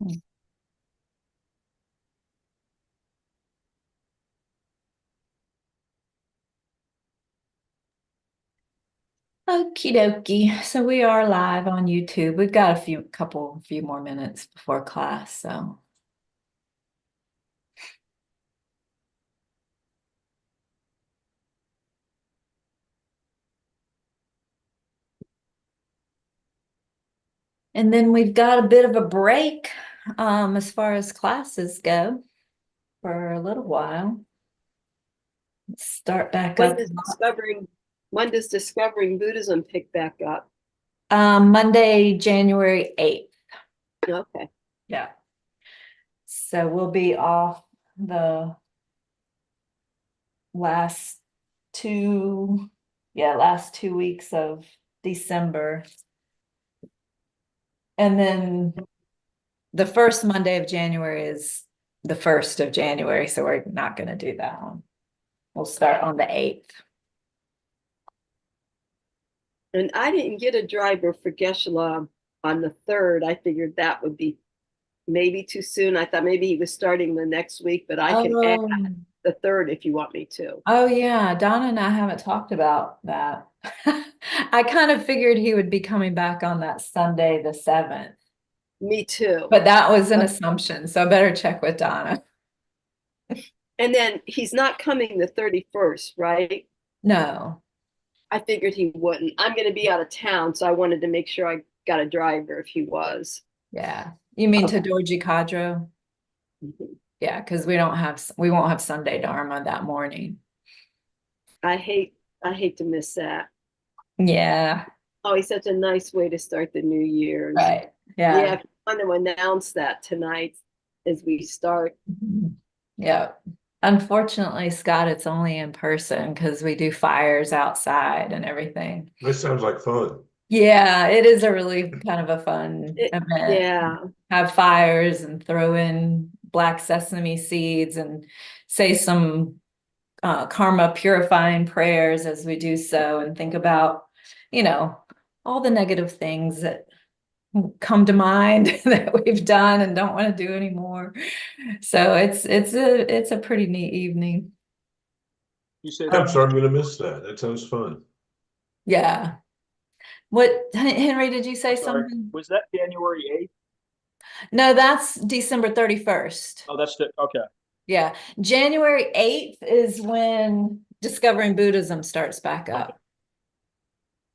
Okie dokie. So we are live on YouTube. We've got few more minutes before class. So, and then we've got a bit of a break, as far as classes go for a little while. Let's start back When up. does discovering Buddhism pick back up? Monday, January 8th. Okay. Yeah. So we'll be off the last two, last 2 weeks of December. And then the first Monday of January is the 1st of January, so we're not going to do that one. We'll start on the 8th. And I didn't get a driver for Geshe-la on the 3rd. I figured that would be maybe too soon. I thought maybe he was starting the next week, but I can add the 3rd if you want me to. Oh yeah, Donna and I haven't talked about that. I kind of figured he would be coming back on that Sunday, the 7th. Me too. But that was an assumption, so I better check with Donna. And then he's not coming the 31st, right? No. I figured he wouldn't. I'm going to be out of town, so I wanted to make sure I got a driver if he was. Yeah. You mean to Dorji Cadro? Mm-hmm. Yeah, because we won't have Sunday Dharma that morning. I hate to miss that. Yeah. Oh, he's such a nice way to start the new year. Right. Yeah. Yeah, if you want to announce that tonight as we start. Yeah. Unfortunately, Scott, it's only in person because we do fires outside and everything. This sounds like fun. Yeah, it is a really kind of a fun event. Yeah. Have fires and throw in black sesame seeds and say some karma purifying prayers as we do so, and think about, all the negative things that come to mind that we've done and don't want to do anymore. So it's a pretty neat evening. You said I'm sorry, I'm going to miss that. That sounds fun. Yeah. What, Henry, did you say something? Was that January 8th? No, that's December 31st. Oh, okay. Yeah. January 8th is when Discovering Buddhism starts back up.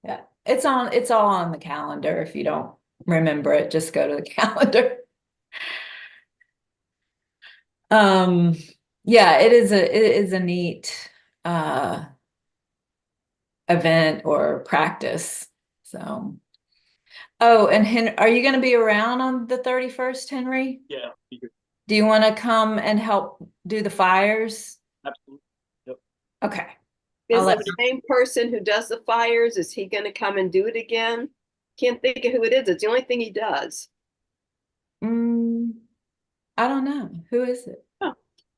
Yeah. It's all on the calendar. If you don't remember it, just go to the calendar. Yeah, it is a neat event or practice. So, oh, and are you going to be around on the 31st, Henry? Yeah. Do you want to come and help do the fires? Absolutely. Yep. Okay. Is it the same person who does the fires? Is he going to come and do it again? Can't think of who it is. It's the only thing he does. I don't know. Who is it? Oh,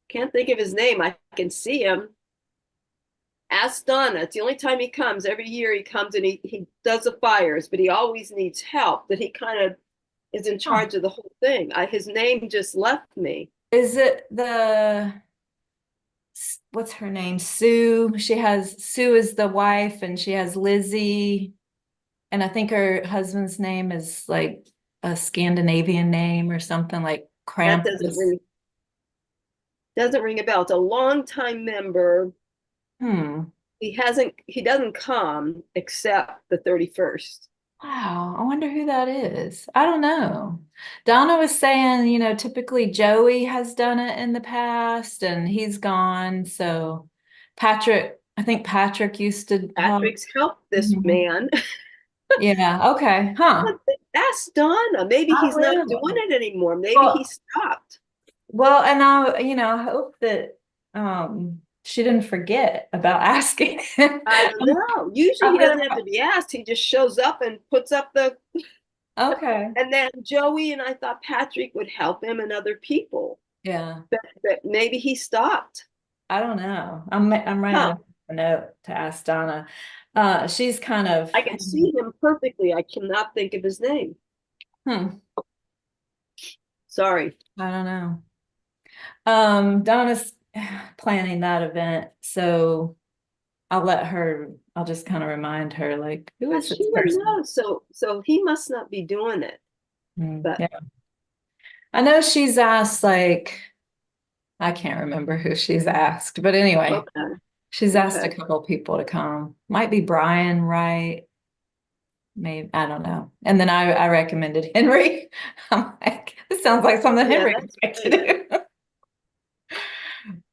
can't think of his name. I can see him. Ask Donna. It's the only time he comes. Every year he comes and he does the fires, but he always needs help. That he kind of is in charge of the whole thing. His name just left me. Is it what's her name? Sue. Sue is the wife, and she has Lizzie. And I think her husband's name is like a Scandinavian name or something, like Krampus. That doesn't ring a bell. It's a longtime member. He doesn't come except the 31st. Wow, I wonder who that is. I don't know. Donna was saying, typically Joey has done it in the past and he's gone. So I think Patrick used to Patrick's helped this man. Yeah, okay. Huh. Ask Donna. Maybe he's not doing it anymore. Maybe he stopped. Well, and I hope that she didn't forget about asking. I don't know. Usually he doesn't have to be asked. He just shows up and puts up the. Okay. And then Joey and I thought Patrick would help him and other people. Yeah. But maybe he stopped. I don't know. I'm writing a note to ask Donna. She's kind of. I can see him perfectly. I cannot think of his name. Sorry. I don't know. Donna's planning that event, so I'll just kind of remind her, like, who But is she this would person? know. So he must not be doing it. But Yeah. I know she's asked, like, I can't remember who she's asked, but anyway, okay. she's asked a Okay. couple people to come. Might be Brian, right? Maybe, I don't know. And then I recommended Henry. I'm like, this sounds like something Yeah, Henry would that's like to great. do.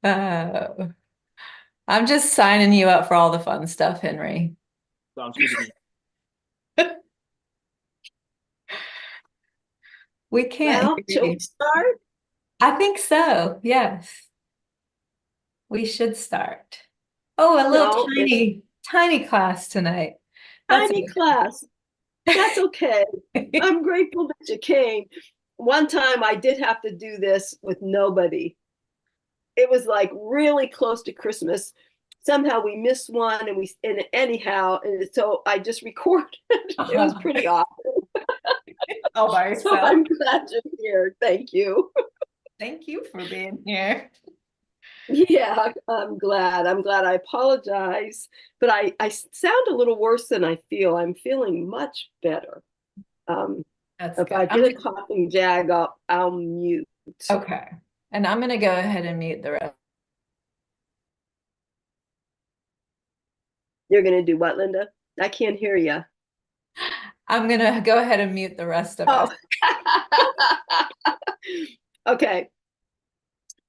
Uh, I'm just signing you up for all the fun stuff, Henry. Sounds good to me. We can't Well, hear shall we you. start? I think so. Yes, we should start. Oh, a little No, it's tiny class tonight. That's tiny class. That's okay. okay. I'm grateful that you came. One time I did have to do this with nobody. It was like really close to Christmas. Somehow we missed one and anyhow, and so I just recorded. It was pretty awful. All by So yourself. I'm glad you're here. Thank you. Thank you for being here. Yeah, I'm glad. I'm glad. I apologize, but I sound a little worse than I feel. I'm feeling much better. Um, That's if good. I get a coughing jag, I'll mute. Okay. And I'm gonna go ahead and mute the rest. You're gonna do what, Linda? I can't hear you. I'm gonna go ahead and mute the rest of us. Oh. Okay.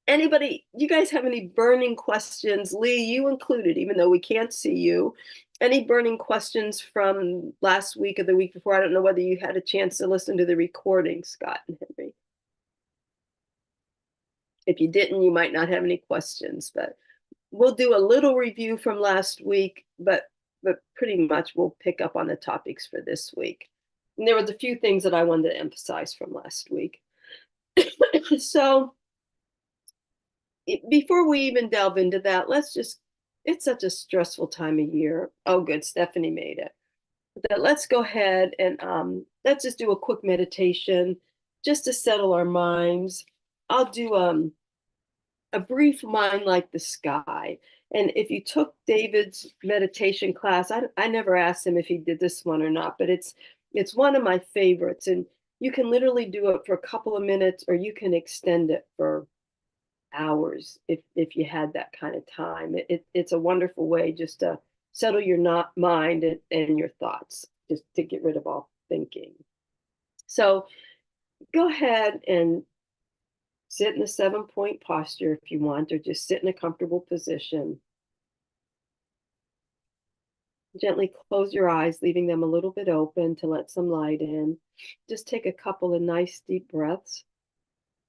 Anybody, you guys have any burning questions? Lee, you included, even though we can't see you. Any burning questions from last week or the week before? I don't know whether you had a chance to listen to the recording, Scott and Henry. If you didn't, you might not have any questions, but we'll do a little review from last week, but pretty much we'll pick up on the topics for this week. And there was a few things that I wanted to emphasize from last week. So before we even delve into that, it's such a stressful time of year. Oh, good, Stephanie made it. But let's go ahead and let's just do a quick meditation just to settle our minds. I'll do a brief mind like the sky. And if you took David's meditation class, I never asked him if he did this one or not, but it's one of my favorites. And you can literally do it for a couple of minutes, or you can extend it for hours if you had that kind of time. It's a wonderful way just to settle your not mind and your thoughts, just to get rid of all thinking. So go ahead and sit in a 7-point posture if you want, or just sit in a comfortable position. Gently close your eyes, leaving them a little bit open to let some light in. Just take a couple of nice deep breaths.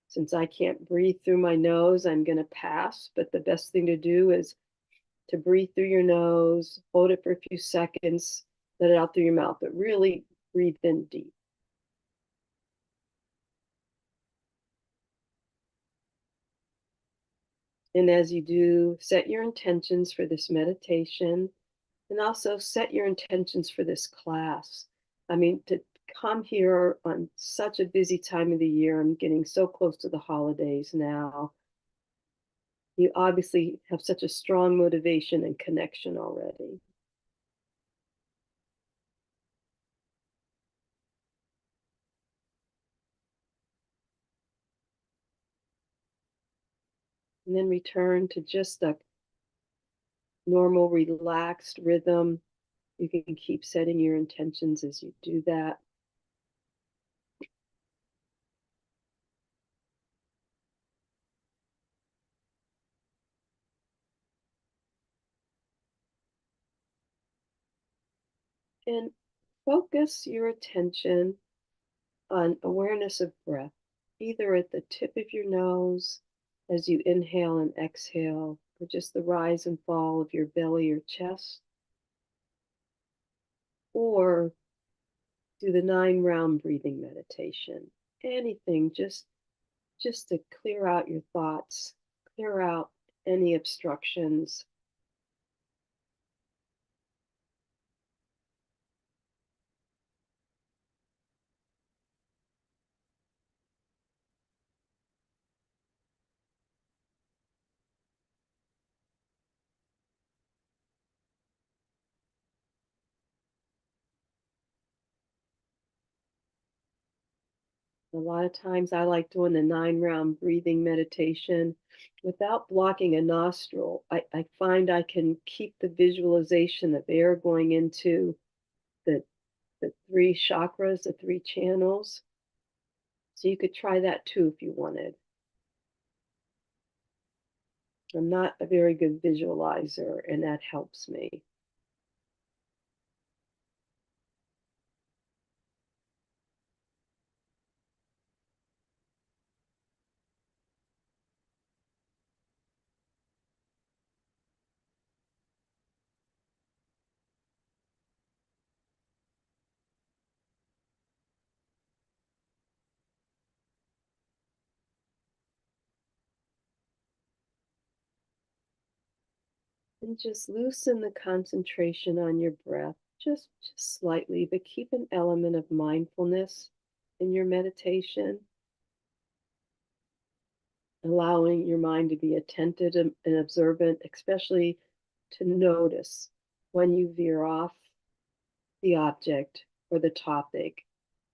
Since I can't breathe through my nose, I'm going to pass, but the best thing to do is to breathe through your nose, hold it for a few seconds, let it out through your mouth, but really breathe in deep. And as you do, set your intentions for this meditation, and also set your intentions for this class. I mean, to come here on such a busy time of the year, I'm getting so close to the holidays now. You obviously have such a strong motivation and connection already. And then return to just a normal, relaxed rhythm. You can keep setting your intentions as you do that. And focus your attention on awareness of breath, either at the tip of your nose as you inhale and exhale, or just the rise and fall of your belly or chest, or do the 9-round breathing meditation. Anything, just to clear out your thoughts, clear out any obstructions. A lot of times I like doing the 9 round breathing meditation without blocking a nostril. I find I can keep the visualization of air going into the, the 3 chakras, the 3 channels. So you could try that too if you wanted. I'm not a very good visualizer, and that helps me. And just loosen the concentration on your breath, just slightly, but keep an element of mindfulness in your meditation, allowing your mind to be attentive and observant, especially to notice when you veer off the object or the topic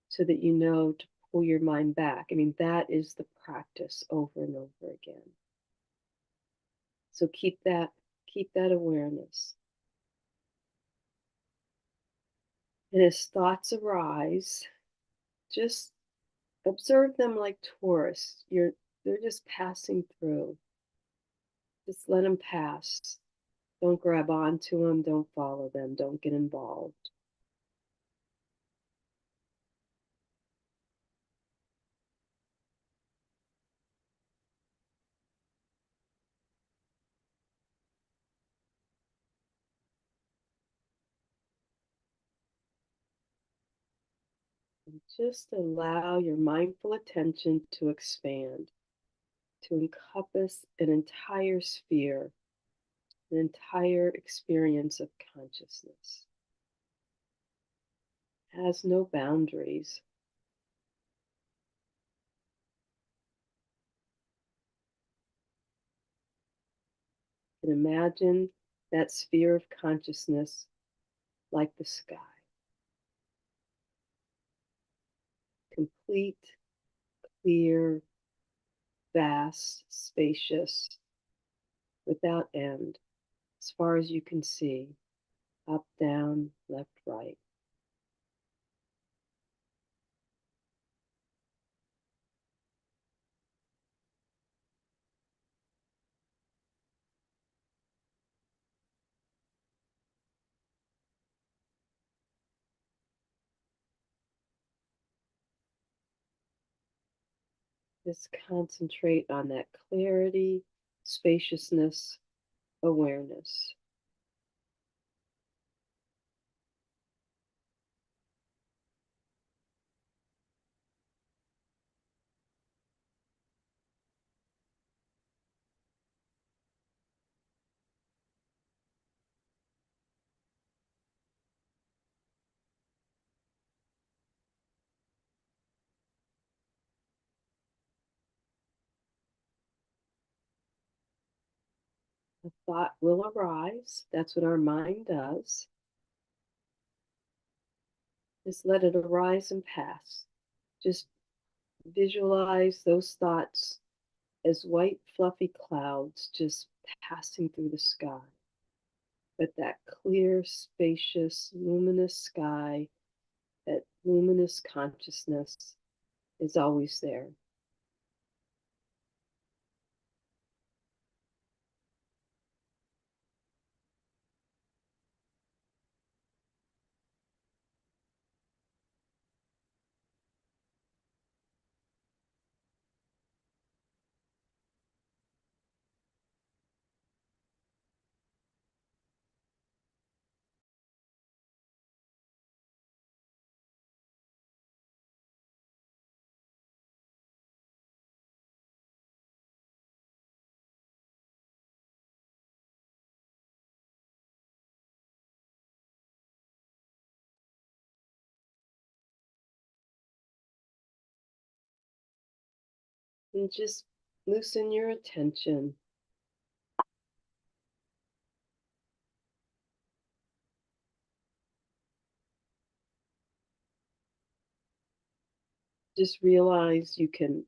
so that you know to pull your mind back. I mean, that is the practice over and over again. So keep that awareness. And as thoughts arise, just observe them like tourists. They're just passing through. Just let them pass. Don't grab onto them, don't follow them, don't get involved. And just allow your mindful attention to expand, to encompass an entire sphere, an entire experience of consciousness. It has no boundaries. And imagine that sphere of consciousness like the sky, complete, clear, vast, spacious, without end, as far as you can see, up, down, left, right. Just concentrate on that clarity, spaciousness, awareness. A thought will arise. That's what our mind does. Just let it arise and pass. Just visualize those thoughts as white, fluffy clouds just passing through the sky. But that clear, spacious, luminous sky, that luminous consciousness is always there. And just loosen your attention. just realize you can,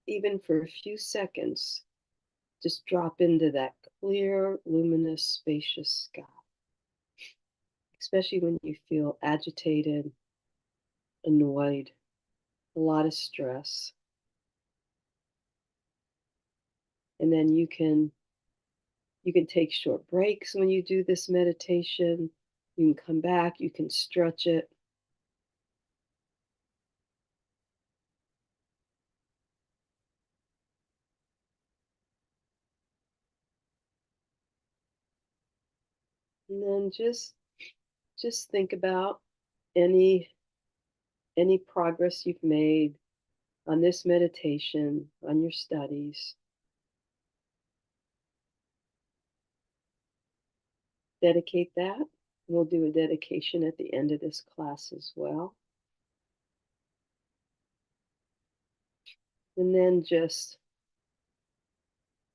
even for a few seconds, just drop into that clear, luminous, spacious sky, especially when you feel agitated, annoyed, a lot of stress. And then you can take short breaks when you do this meditation. You can come back, you can stretch it. And then just think about any progress you've made on this meditation, on your studies. Dedicate that. We'll do a dedication at the end of this class as well. And then just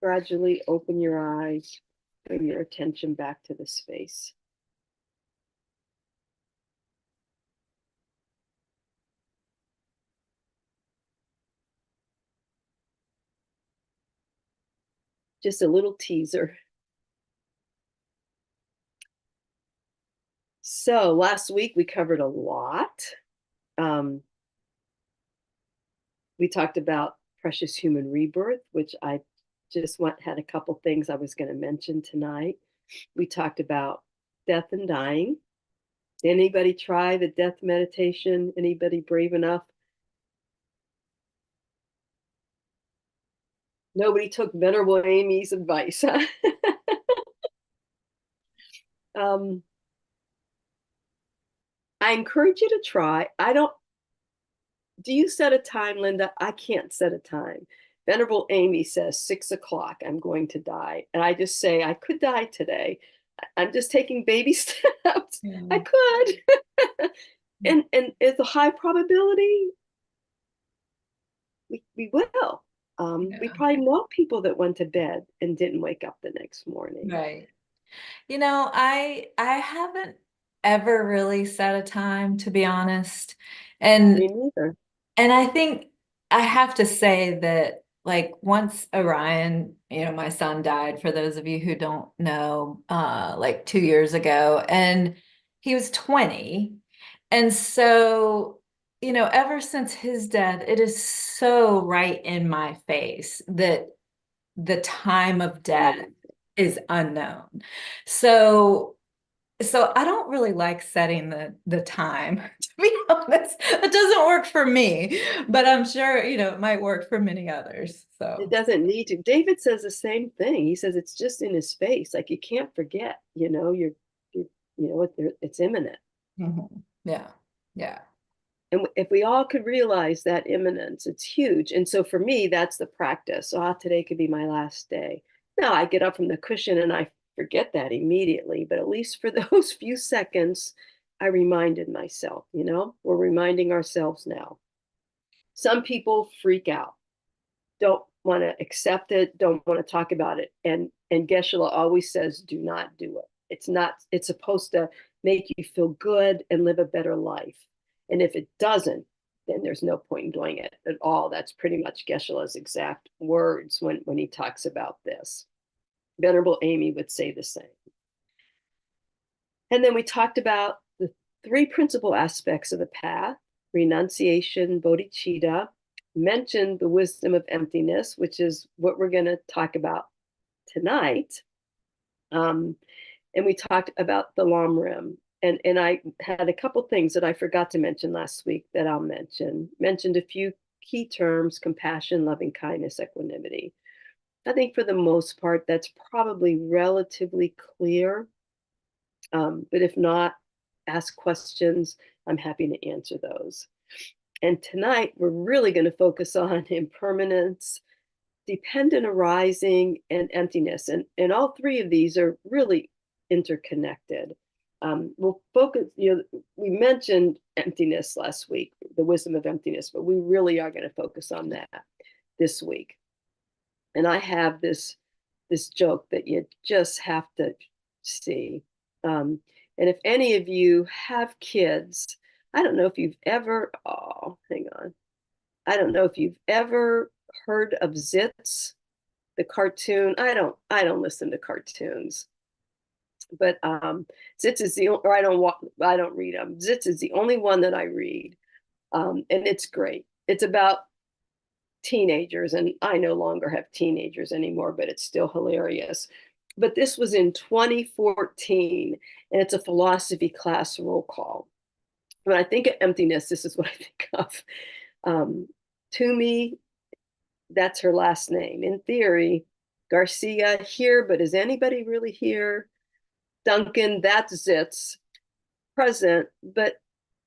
gradually open your eyes, bring your attention back to the space. Just a little teaser. So last week we covered a lot. We talked about precious human rebirth, which I just had a couple things I was going to mention tonight. We talked about death and dying. Anybody try the death meditation? Anybody brave enough? Nobody took Venerable Amy's advice, huh? I encourage you to try. Do you set a time, Linda? I can't set a time. Venerable Amy says 6 o'clock, I'm going to die. And I just say, I could die today. I'm just taking baby steps. I could. and it's a high probability we will. We probably know people that went to bed and didn't wake up the next morning. Right. I haven't ever really set a time, to be honest. And Me neither. And I think I have to say that, like, once Orion, my son died, for those of you who don't know, like 2 years ago, and he was 20. And so, ever since his death, it is so right in my face that the time of death is unknown. So I don't really like setting the time, to be honest. It doesn't work for me, but I'm sure, it might work for many others. So It doesn't need to. David says the same thing. He says it's just in his face. Like you can't forget, it's imminent. Yeah. Yeah. And if we all could realize that imminence, it's huge. And so for me, that's the practice. Today could be my last day. Now I get up from the cushion and I forget that immediately. But at least for those few seconds, I reminded myself, we're reminding ourselves now. Some people freak out, don't want to accept it, don't want to talk about it. And Geshe-la always says, do not do it. It's supposed to make you feel good and live a better life. And if it doesn't, then there's no point in doing it at all. That's pretty much Geshe-la's exact words when he talks about this. Venerable Amy would say the same. And then we talked about the 3 principal aspects of the path: renunciation, bodhicitta, mentioned the wisdom of emptiness, which is what we're going to talk about tonight. And we talked about the Lamrim. And I had a couple things that I forgot to mention last week that I'll mention. Mentioned a few key terms: compassion, loving kindness, equanimity. I think for the most part, that's probably relatively clear. But if not, ask questions. I'm happy to answer those. And tonight, we're really going to focus on impermanence, dependent arising, and emptiness. And all 3 of these are really interconnected. We'll focus, we mentioned emptiness last week, the wisdom of emptiness, but we really are going to focus on that this week. And I have this joke that you just have to see. And if any of you have kids, I don't know if you've ever, hang on. I don't know if you've ever heard of Zitz, the cartoon. I don't listen to cartoons, but Zitz is the or I don't read them. Zitz is the only one that I read, and it's great. It's about teenagers, and I no longer have teenagers anymore, but it's still hilarious. But this was in 2014, and it's a philosophy class roll call. When I think of emptiness, this is what I think of. Toomey, that's her last name. In theory, Garcia here, but is anybody really here? Duncan, that's Zitz, present, but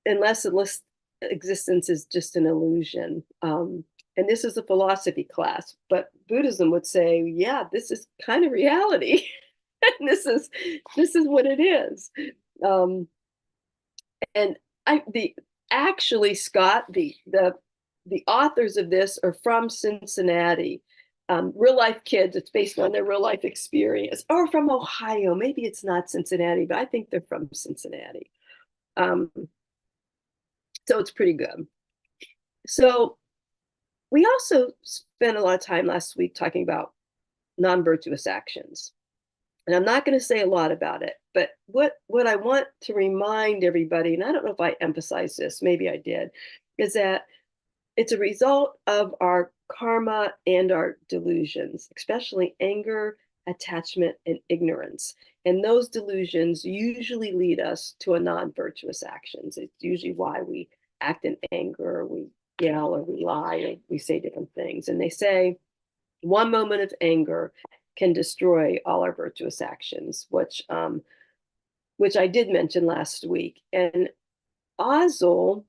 unless existence is just an illusion. And this is a philosophy class, but Buddhism would say, yeah, this is kind of reality. And this is what it is. And actually, Scott, the authors of this are from Cincinnati. Real life kids, it's based on their real life experience, or from Ohio. Maybe it's not Cincinnati, but I think they're from Cincinnati. So it's pretty good. So we also spent a lot of time last week talking about non-virtuous actions. And I'm not going to say a lot about it, but what I want to remind everybody, and I don't know if I emphasized this, maybe I did, is that it's a result of our karma and our delusions, especially anger, attachment, and ignorance. And those delusions usually lead us to a non-virtuous actions. It's usually why we act in anger, or we yell, or we lie, or we say different things. And they say one moment of anger can destroy all our virtuous actions, which I did mention last week. And Ozzel,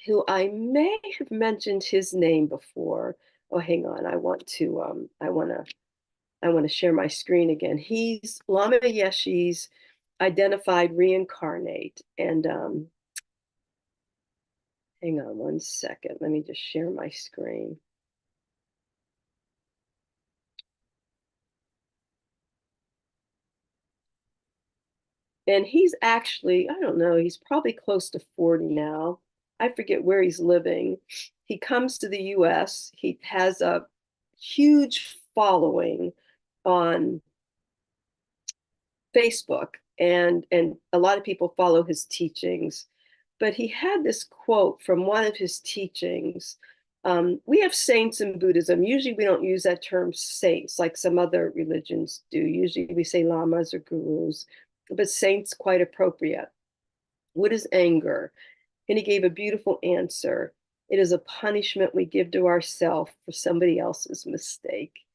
who I may have mentioned his name before. Oh, hang on. I want to share my screen again. He's Lama Yeshe's identified reincarnate. And hang on one second. Let me just share my screen. And he's actually, I don't know, he's probably close to 40 now. I forget where he's living. He comes to the US. He has a huge following on Facebook, and a lot of people follow his teachings. But he had this quote from one of his teachings. We have saints in Buddhism. Usually we don't use that term saints like some other religions do. Usually we say lamas or gurus, but saints quite appropriate. What is anger? And he gave a beautiful answer. It is a punishment we give to ourselves for somebody else's mistake.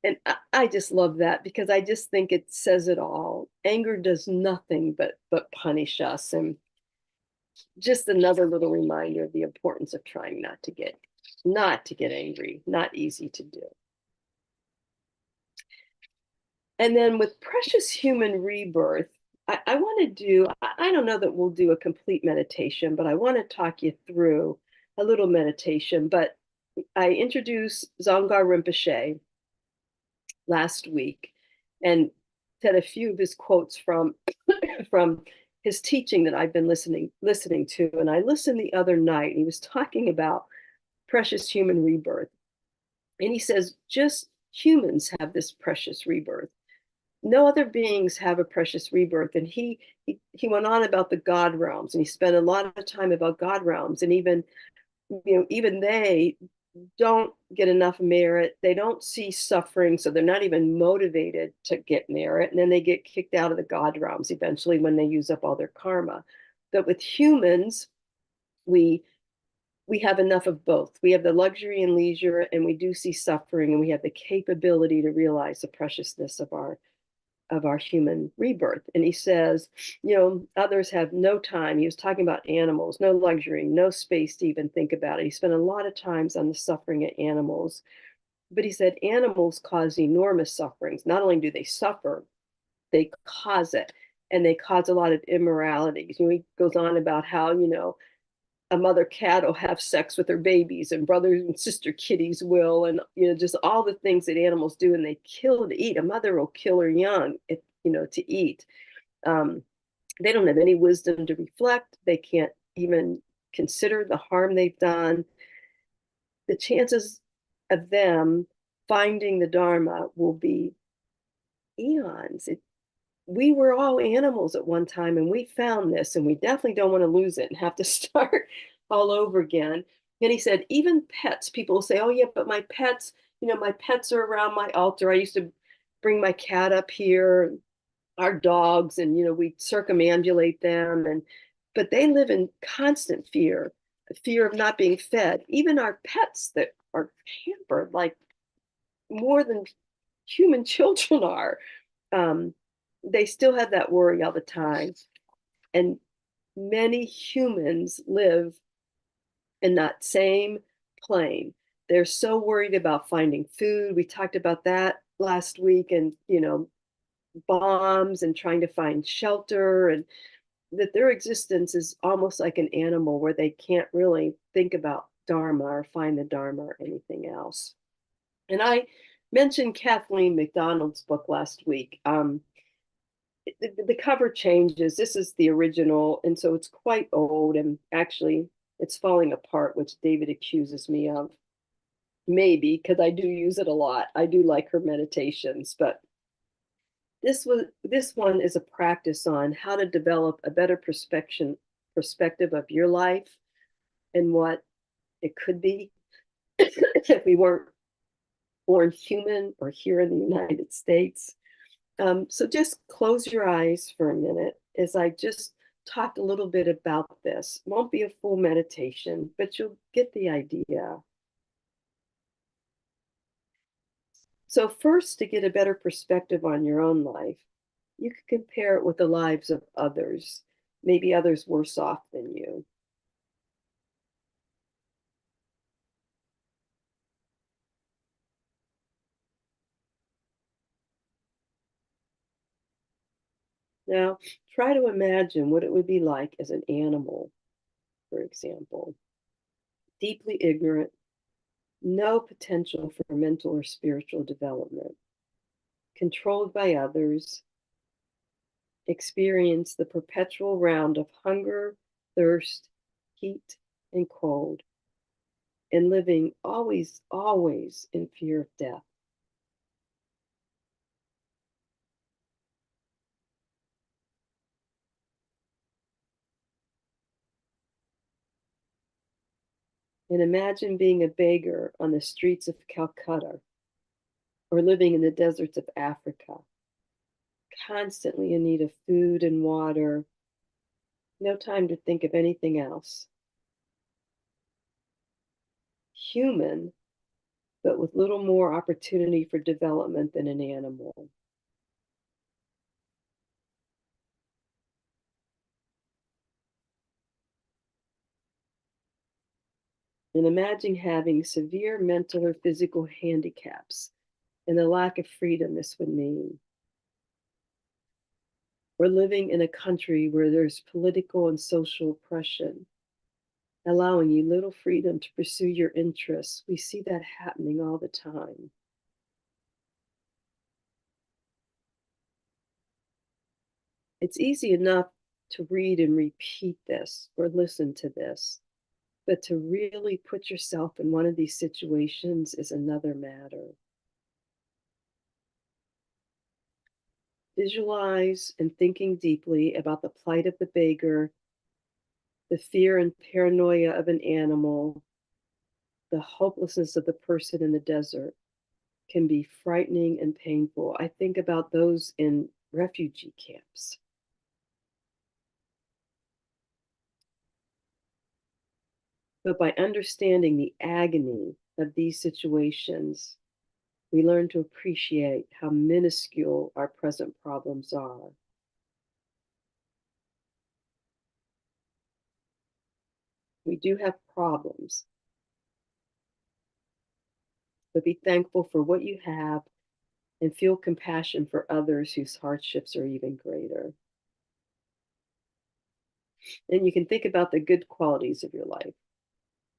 And I just love that, because I just think it says it all. Anger does nothing but punish us. And just another little reminder of the importance of trying not to get angry. Not easy to do. And then with precious human rebirth, I want to do, I don't know that we'll do a complete meditation, but I want to talk you through a little meditation. But I introduced Dzongkhar Rinpoche last week and said a few of his quotes from his teaching that I've been listening to. And I listened the other night. He was talking about precious human rebirth. And he says, just humans have this precious rebirth. No other beings have a precious rebirth. And he went on about the God realms, and he spent a lot of time about God realms. And even they don't get enough merit. They don't see suffering, so they're not even motivated to get merit. And then they get kicked out of the God realms eventually when they use up all their karma. But with humans, we have enough of both. We have the luxury and leisure, and we do see suffering, and we have the capability to realize the preciousness of our human rebirth. And he says, others have no time. He was talking about animals, no luxury, no space to even think about it. He spent a lot of times on the suffering of animals. But he said animals cause enormous sufferings. Not only do they suffer, they cause it. And they cause a lot of immorality. He goes on about how, a mother cat will have sex with her babies, and brothers and sister kitties will, and just all the things that animals do, and they kill to eat. A mother will kill her young, to eat. They don't have any wisdom to reflect. They can't even consider the harm they've done. the chances of them finding the Dharma will be eons. We were all animals at one time and we found this, and we definitely don't want to lose it and have to start all over again. And he said, even pets, people say, oh, yeah, but my pets, my pets are around my altar. I used to bring my cat up here, our dogs, and, we circumambulate them. But they live in constant fear, the fear of not being fed. Even our pets that are pampered, like more than human children are, um, they still have that worry all the time. And many humans live in that same plane. They're so worried about finding food. We talked about that last week, and, bombs and trying to find shelter, and that their existence is almost like an animal where they can't really think about Dharma or find the Dharma or anything else. And I mentioned Kathleen McDonald's book last week. The cover changes. This is the original, and so it's quite old, and actually it's falling apart, which David accuses me of. Maybe because I do use it a lot. I do like her meditations, but this one is a practice on how to develop a better perspective of your life and what it could be if we weren't born human or here in the United States. So just close your eyes for a minute as I just talked a little bit about this. It won't be a full meditation, but you'll get the idea. So first, to get a better perspective on your own life, you can compare it with the lives of others, maybe others worse off than you. Now, try to imagine what it would be like as an animal, for example, deeply ignorant, no potential for mental or spiritual development, controlled by others, experience the perpetual round of hunger, thirst, heat, and cold, and living always, always in fear of death. And imagine being a beggar on the streets of Calcutta or living in the deserts of Africa, constantly in need of food and water, no time to think of anything else. Human, but with little more opportunity for development than an animal. And imagine having severe mental or physical handicaps and the lack of freedom this would mean. Or living in a country where there's political and social oppression, allowing you little freedom to pursue your interests. We see that happening all the time. It's easy enough to read and repeat this or listen to this, but to really put yourself in one of these situations is another matter. Visualize and thinking deeply about the plight of the beggar, the fear and paranoia of an animal, the hopelessness of the person in the desert can be frightening and painful. I think about those in refugee camps. But by understanding the agony of these situations, we learn to appreciate how minuscule our present problems are. We do have problems, but be thankful for what you have and feel compassion for others whose hardships are even greater. And you can think about the good qualities of your life.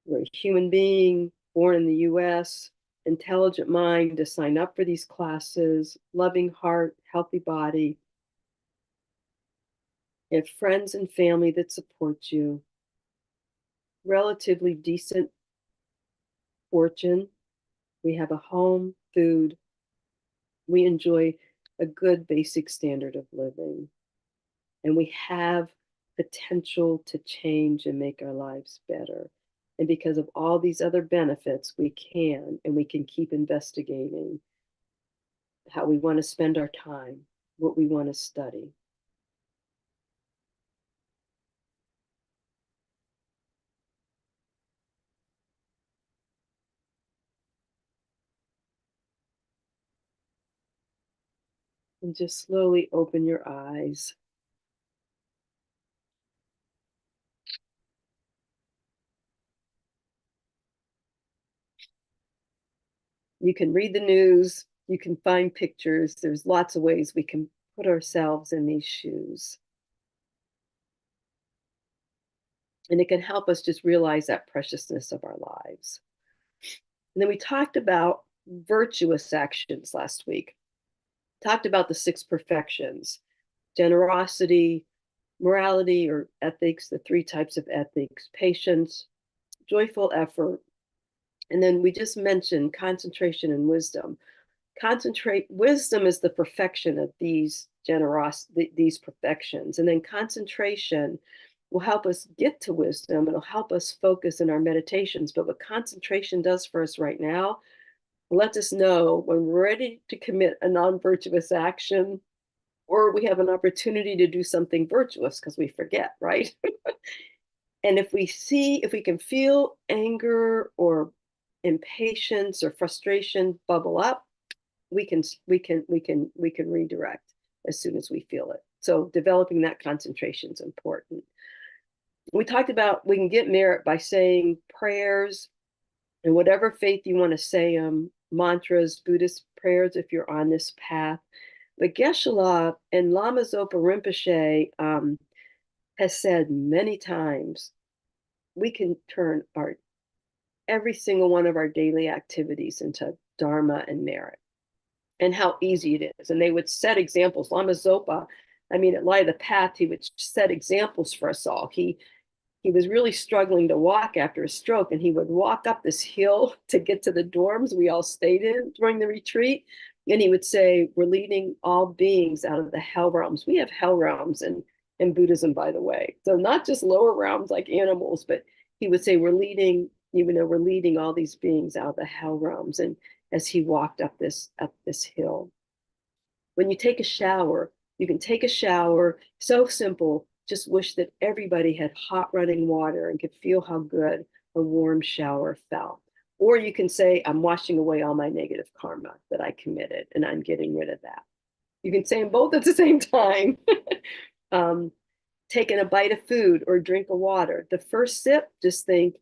You're a human being, born in the US, intelligent mind to sign up for these classes, loving heart, healthy body. You have friends and family that support you, relatively decent fortune. We have a home, food. We enjoy a good basic standard of living. And we have potential to change and make our lives better. And because of all these other benefits, we can, and we can keep investigating how we want to spend our time, what we want to study. And just slowly open your eyes. You can read the news, you can find pictures. There's lots of ways we can put ourselves in these shoes. And it can help us just realize that preciousness of our lives. And then we talked about virtuous actions last week. Talked about the 6 perfections: generosity, morality or ethics, the 3 types of ethics, patience, joyful effort. And then we just mentioned concentration and wisdom. Wisdom is the perfection of these these perfections. And then concentration will help us get to wisdom. It'll help us focus in our meditations. But what concentration does for us right now, lets us know when we're ready to commit a non-virtuous action, or we have an opportunity to do something virtuous, because we forget, right? And if we can feel anger or impatience or frustration bubble up, we can redirect as soon as we feel it. So developing that concentration is important. We talked about we can get merit by saying prayers and whatever faith you want to say them, mantras, Buddhist prayers if you're on this path. But Geshe-la and Lama Zopa Rinpoche has said many times, we can turn every single one of our daily activities into dharma and merit, and how easy it is. And they would set examples. Lama Zopa, I mean, at Light of the Path, he would set examples for us all. He was really struggling to walk after a stroke, and he would walk up this hill to get to the dorms we all stayed in during the retreat. And he would say, we're leading all beings out of the hell realms. We have hell realms in Buddhism, by the way. So not just lower realms like animals, but he would say, we're leading all these beings out of the hell realms. And as he walked up this hill. When you take a shower, you can take a shower, so simple, just wish that everybody had hot running water and could feel how good a warm shower felt. Or you can say, I'm washing away all my negative karma that I committed, and I'm getting rid of that. You can say them both at the same time. Taking a bite of food or drink of water. The first sip, just think,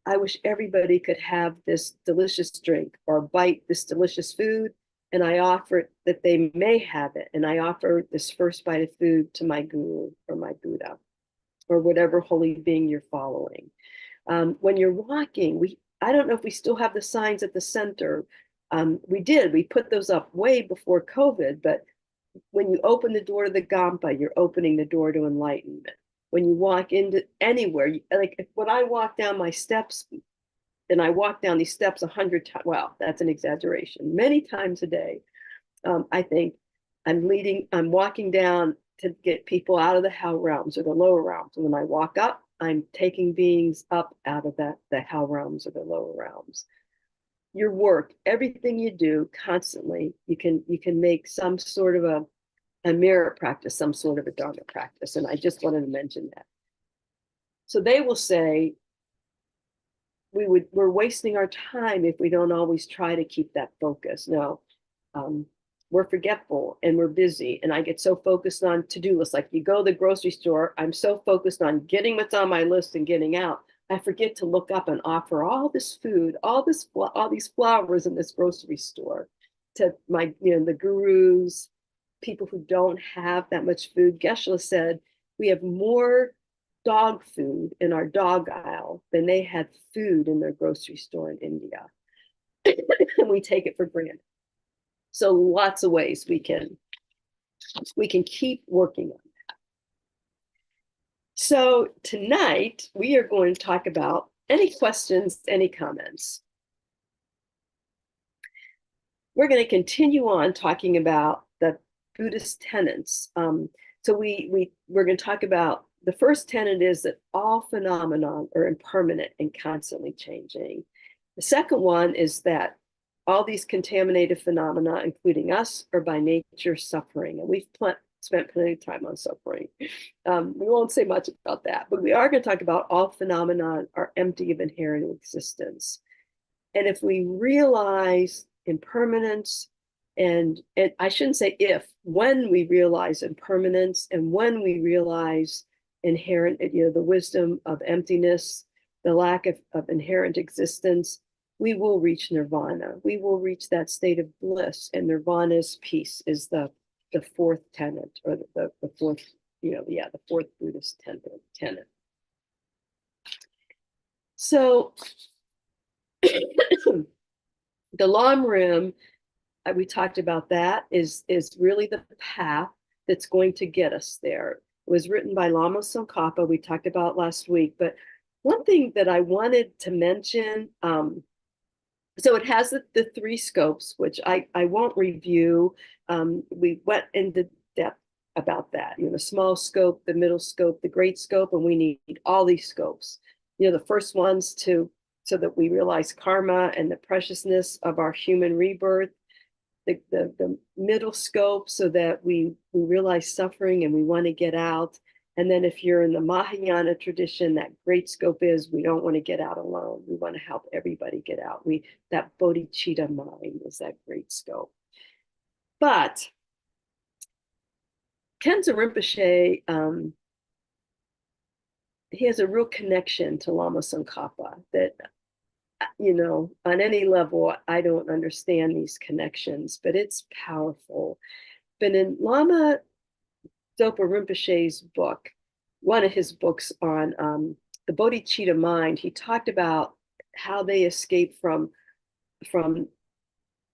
I wish everybody could have this delicious drink or bite this delicious food, and I offer it that they may have it. And I offer this first bite of food to my guru or my Buddha or whatever holy being you're following. When you're walking, I don't know if we still have the signs at the center. We put those up way before COVID, but when you open the door to the Gampa, you're opening the door to enlightenment. When you walk into anywhere, like when I walk down my steps, and I walk down these steps 100 times, well, that's an exaggeration, many times a day, I think I'm walking down to get people out of the hell realms or the lower realms. And when I walk up, I'm taking beings up out of the hell realms or the lower realms. Your work, everything you do constantly, you can make some sort of a merit practice, some sort of a dharma practice. And I just wanted to mention that. So they will say, we're wasting our time if we don't always try to keep that focus. No, we're forgetful and we're busy. And I get so focused on to-do lists. Like you go to the grocery store, I'm so focused on getting what's on my list and getting out. I forget to look up and offer all this food, all these flowers in this grocery store to the gurus, people who don't have that much food. Geshe-la said, we have more dog food in our dog aisle than they had food in their grocery store in India. And we take it for granted. So lots of ways we can keep working on that. So tonight we are going to talk about any questions, any comments. we're going to continue on talking about the Buddhist tenets. So we're going to talk about the first tenet is that all phenomena are impermanent and constantly changing. The second one is that all these contaminated phenomena, including us, are by nature suffering. And we've spent plenty of time on suffering. We won't say much about that, but we are going to talk about all phenomena are empty of inherent existence. And if we realize impermanence, and I shouldn't say if, when we realize impermanence and when we realize inherent, the wisdom of emptiness, the lack of inherent existence, we will reach nirvana. We will reach that state of bliss, and nirvana's peace is the fourth tenet, or the fourth, the fourth Buddhist tenet. So the Lam Rim, we talked about that, is really the path that's going to get us there. It was written by Lama Tsongkhapa, we talked about last week. But one thing that I wanted to mention, so it has the three scopes, which I won't review. We went into depth about that, the small scope, the middle scope, the great scope, and we need all these scopes. The first ones so that we realize karma and the preciousness of our human rebirth. The middle scope, so that we realize suffering and we want to get out. And then if you're in the Mahayana tradition, that great scope is we don't want to get out alone. We want to help everybody get out. That bodhicitta mind is that great scope. But Khenze Rinpoche, he has a real connection to Lama Tsongkhapa that, on any level, I don't understand these connections, but it's powerful. But in Lama Zopa Rinpoche's book, one of his books on the bodhicitta mind, he talked about how they escaped from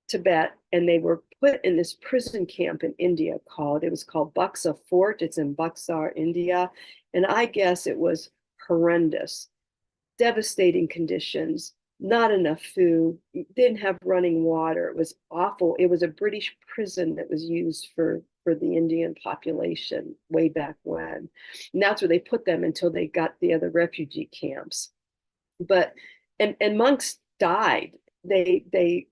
Tibet, and they were put in this prison camp in India it was called Buxa Fort. It's in Buxar, India. And I guess it was horrendous, devastating conditions, not enough food, didn't have running water. It was awful. It was a British prison that was used for the Indian population way back when. And that's where they put them until they got the other refugee camps. But and monks died. They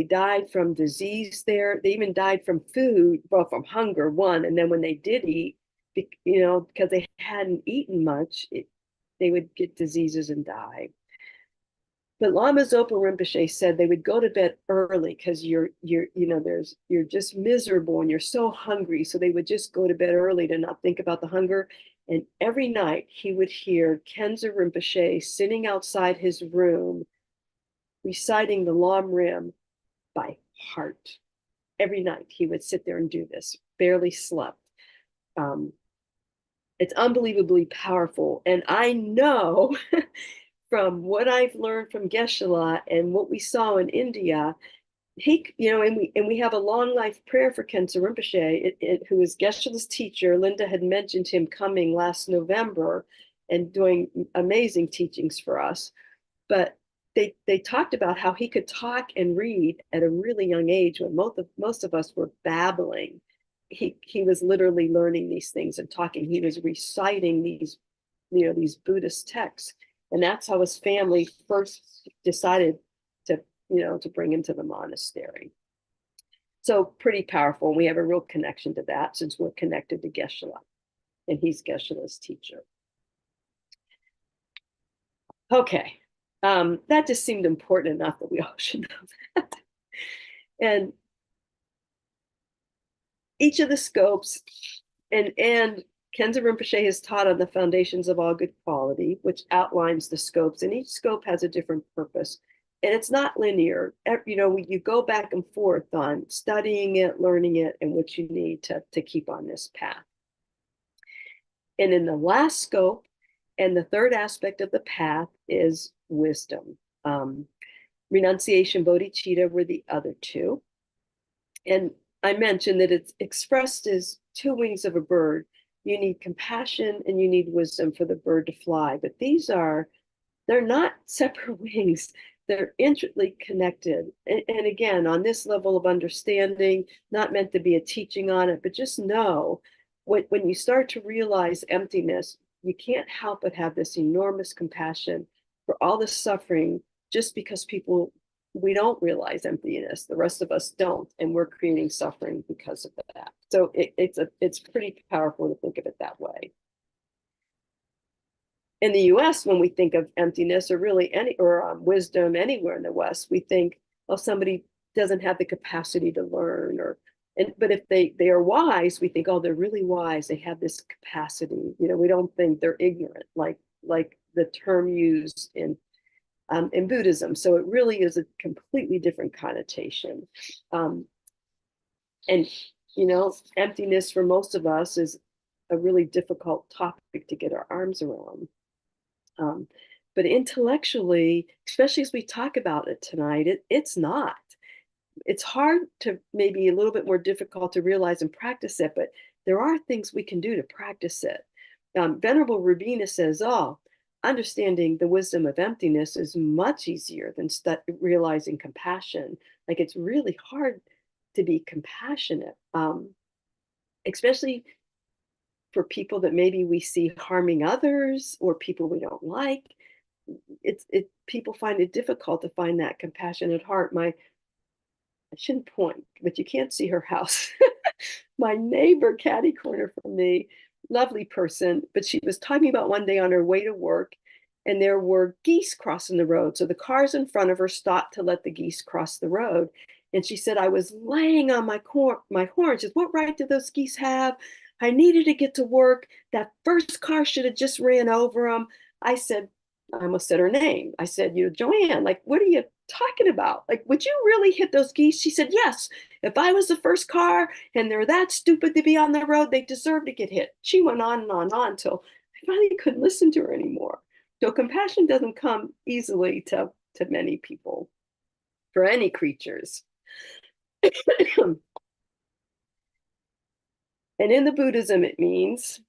died from disease there. They even died from food, well, from hunger, one. And then when they did eat, because they hadn't eaten much, they would get diseases and die. But Lama Zopa Rinpoche said they would go to bed early because you're just miserable and you're so hungry. So they would just go to bed early to not think about the hunger. And every night he would hear Khenze Rinpoche sitting outside his room, reciting the Lam Rim by heart. Every night he would sit there and do this, barely slept. It's unbelievably powerful. And I know from what I've learned from Geshe-la and what we saw in India, and we have a long life prayer for Khenze Rinpoche, who is Geshe-la's teacher. Linda had mentioned him coming last November and doing amazing teachings for us. But they talked about how he could talk and read at a really young age when most of us were babbling. He was literally learning these things and talking. He was reciting these Buddhist texts. And that's how his family first decided to bring him to the monastery. So pretty powerful. We have a real connection to that since we're connected to Geshe-la, and he's Geshe-la's teacher. Okay, that just seemed important enough that we all should know that. And each of the scopes, and Khenze Rinpoche has taught on the foundations of all good quality, which outlines the scopes, and each scope has a different purpose. And it's not linear. You go back and forth on studying it, learning it, and what you need to keep on this path. And in the last scope, and the third aspect of the path is wisdom. Renunciation, bodhicitta were the other two. And I mentioned that it's expressed as two wings of a bird. You need compassion and you need wisdom for the bird to fly. But they're not separate wings. they're intricately connected. And again, on this level of understanding, not meant to be a teaching on it, but just know when you start to realize emptiness, you can't help but have this enormous compassion for all the suffering just because we don't realize emptiness. The rest of us don't, and we're creating suffering because of that. So it's pretty powerful to think of it that way. In the US, when we think of emptiness or really wisdom anywhere in the West, we think, oh, somebody doesn't have the capacity to learn, but if they are wise, we think, oh, they're really wise. They have this capacity. We don't think they're ignorant, like the term used in Buddhism. So it really is a completely different connotation. And emptiness for most of us is a really difficult topic to get our arms around. But intellectually, especially as we talk about it tonight, it's not. It's hard to, maybe a little bit more difficult to realize and practice it, but there are things we can do to practice it. Venerable Rubina says, oh, understanding the wisdom of emptiness is much easier than realizing compassion. Like, it's really hard to be compassionate, especially for people that maybe we see harming others or people we don't like. People find it difficult to find that compassionate heart. I shouldn't point, but you can't see her house. My neighbor, catty corner from me, lovely person, but she was talking about one day on her way to work, and there were geese crossing the road. So the cars in front of her stopped to let the geese cross the road. And she said, I was laying on my horn. She said, what right do those geese have? I needed to get to work. That first car should have just ran over them. I almost said her name. I said, Joanne, like, what are you talking about? Like, would you really hit those geese? She said, yes. If I was the first car and they're that stupid to be on the road, they deserve to get hit. She went on and on and on until I finally couldn't listen to her anymore. So compassion doesn't come easily to many people, for any creatures. And in the Buddhism, it means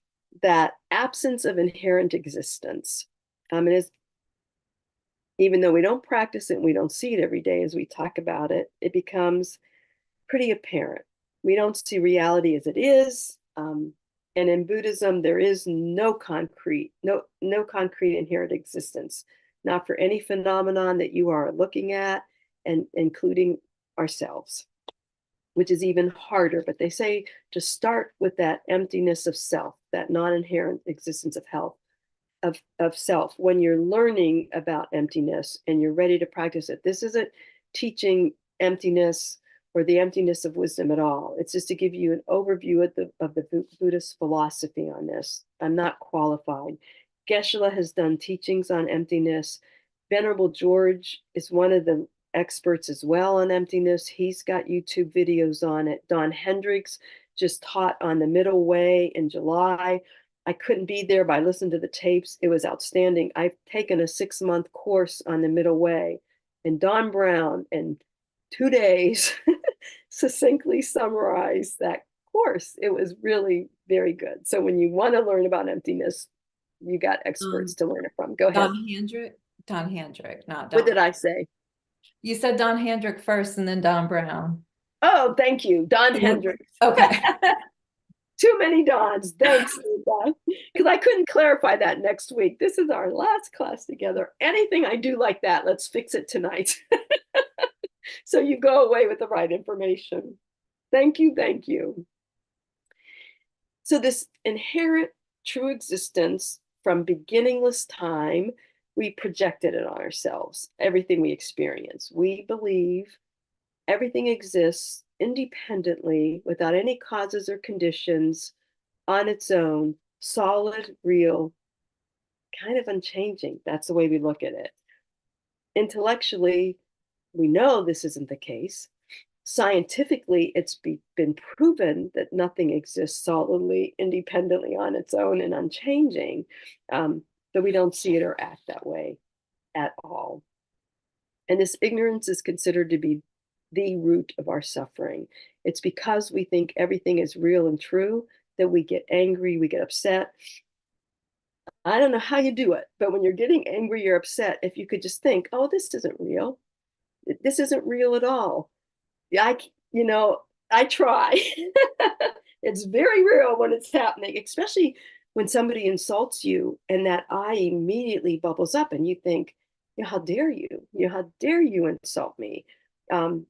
that absence of inherent existence. Even though we don't practice it and we don't see it every day as we talk about it, it becomes pretty apparent. We don't see reality as it is. And in Buddhism, there is no concrete inherent existence, not for any phenomenon that you are looking at, and including ourselves, which is even harder. But they say to start with that emptiness of self, that non-inherent existence of self. When you're learning about emptiness and you're ready to practice it, this isn't teaching emptiness or the emptiness of wisdom at all. It's just to give you an overview of the Buddhist philosophy on this. I'm not qualified. Geshe-la has done teachings on emptiness. Venerable George is one of the experts as well on emptiness. He's got YouTube videos on it. Don Hendricks just taught on the middle way in July. I couldn't be there, but I listened to the tapes. It was outstanding. I've taken a 6-month course on the middle way, and Don Brown in 2 days succinctly summarized that course. It was really very good. So when you want to learn about emptiness, you got experts to learn it from. Go ahead. Don Hendrick, not Don. What did I say? You said Don Hendrick first and then Don Brown. Oh, thank you. Don Hendricks. Okay. Too many Dons. Thanks, because I couldn't clarify that next week. This is our last class together. Anything I do like that, let's fix it tonight. So you go away with the right information. Thank you. Thank you. So this inherent true existence from beginningless time, we projected it on ourselves. Everything we experience, we believe everything exists independently, without any causes or conditions, on its own, solid, real, kind of unchanging. That's the way we look at it. Intellectually, we know this isn't the case. Scientifically, it's been proven that nothing exists solidly, independently on its own and unchanging, but we don't see it or act that way at all. And this ignorance is considered to be the root of our suffering. It's because we think everything is real and true that we get angry, we get upset. I don't know how you do it, but when you're getting angry or upset, if you could just think, oh, this isn't real. This isn't real at all. I, you know, I try. It's very real when it's happening, especially when somebody insults you and that I immediately bubbles up and you think, you know, how dare you? You know, how dare you insult me? Um,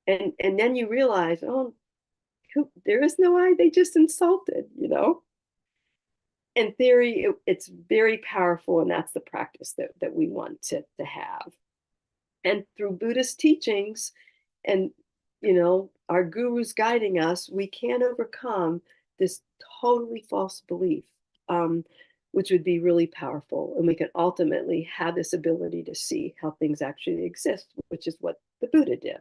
and then you realize, oh, there is no I, they just insulted, you know? In theory, it's very powerful, and that's the practice that we want to have. And through Buddhist teachings and, you know, our gurus guiding us, we can overcome this totally false belief, which would be really powerful. And we can ultimately have this ability to see how things actually exist, which is what the Buddha did.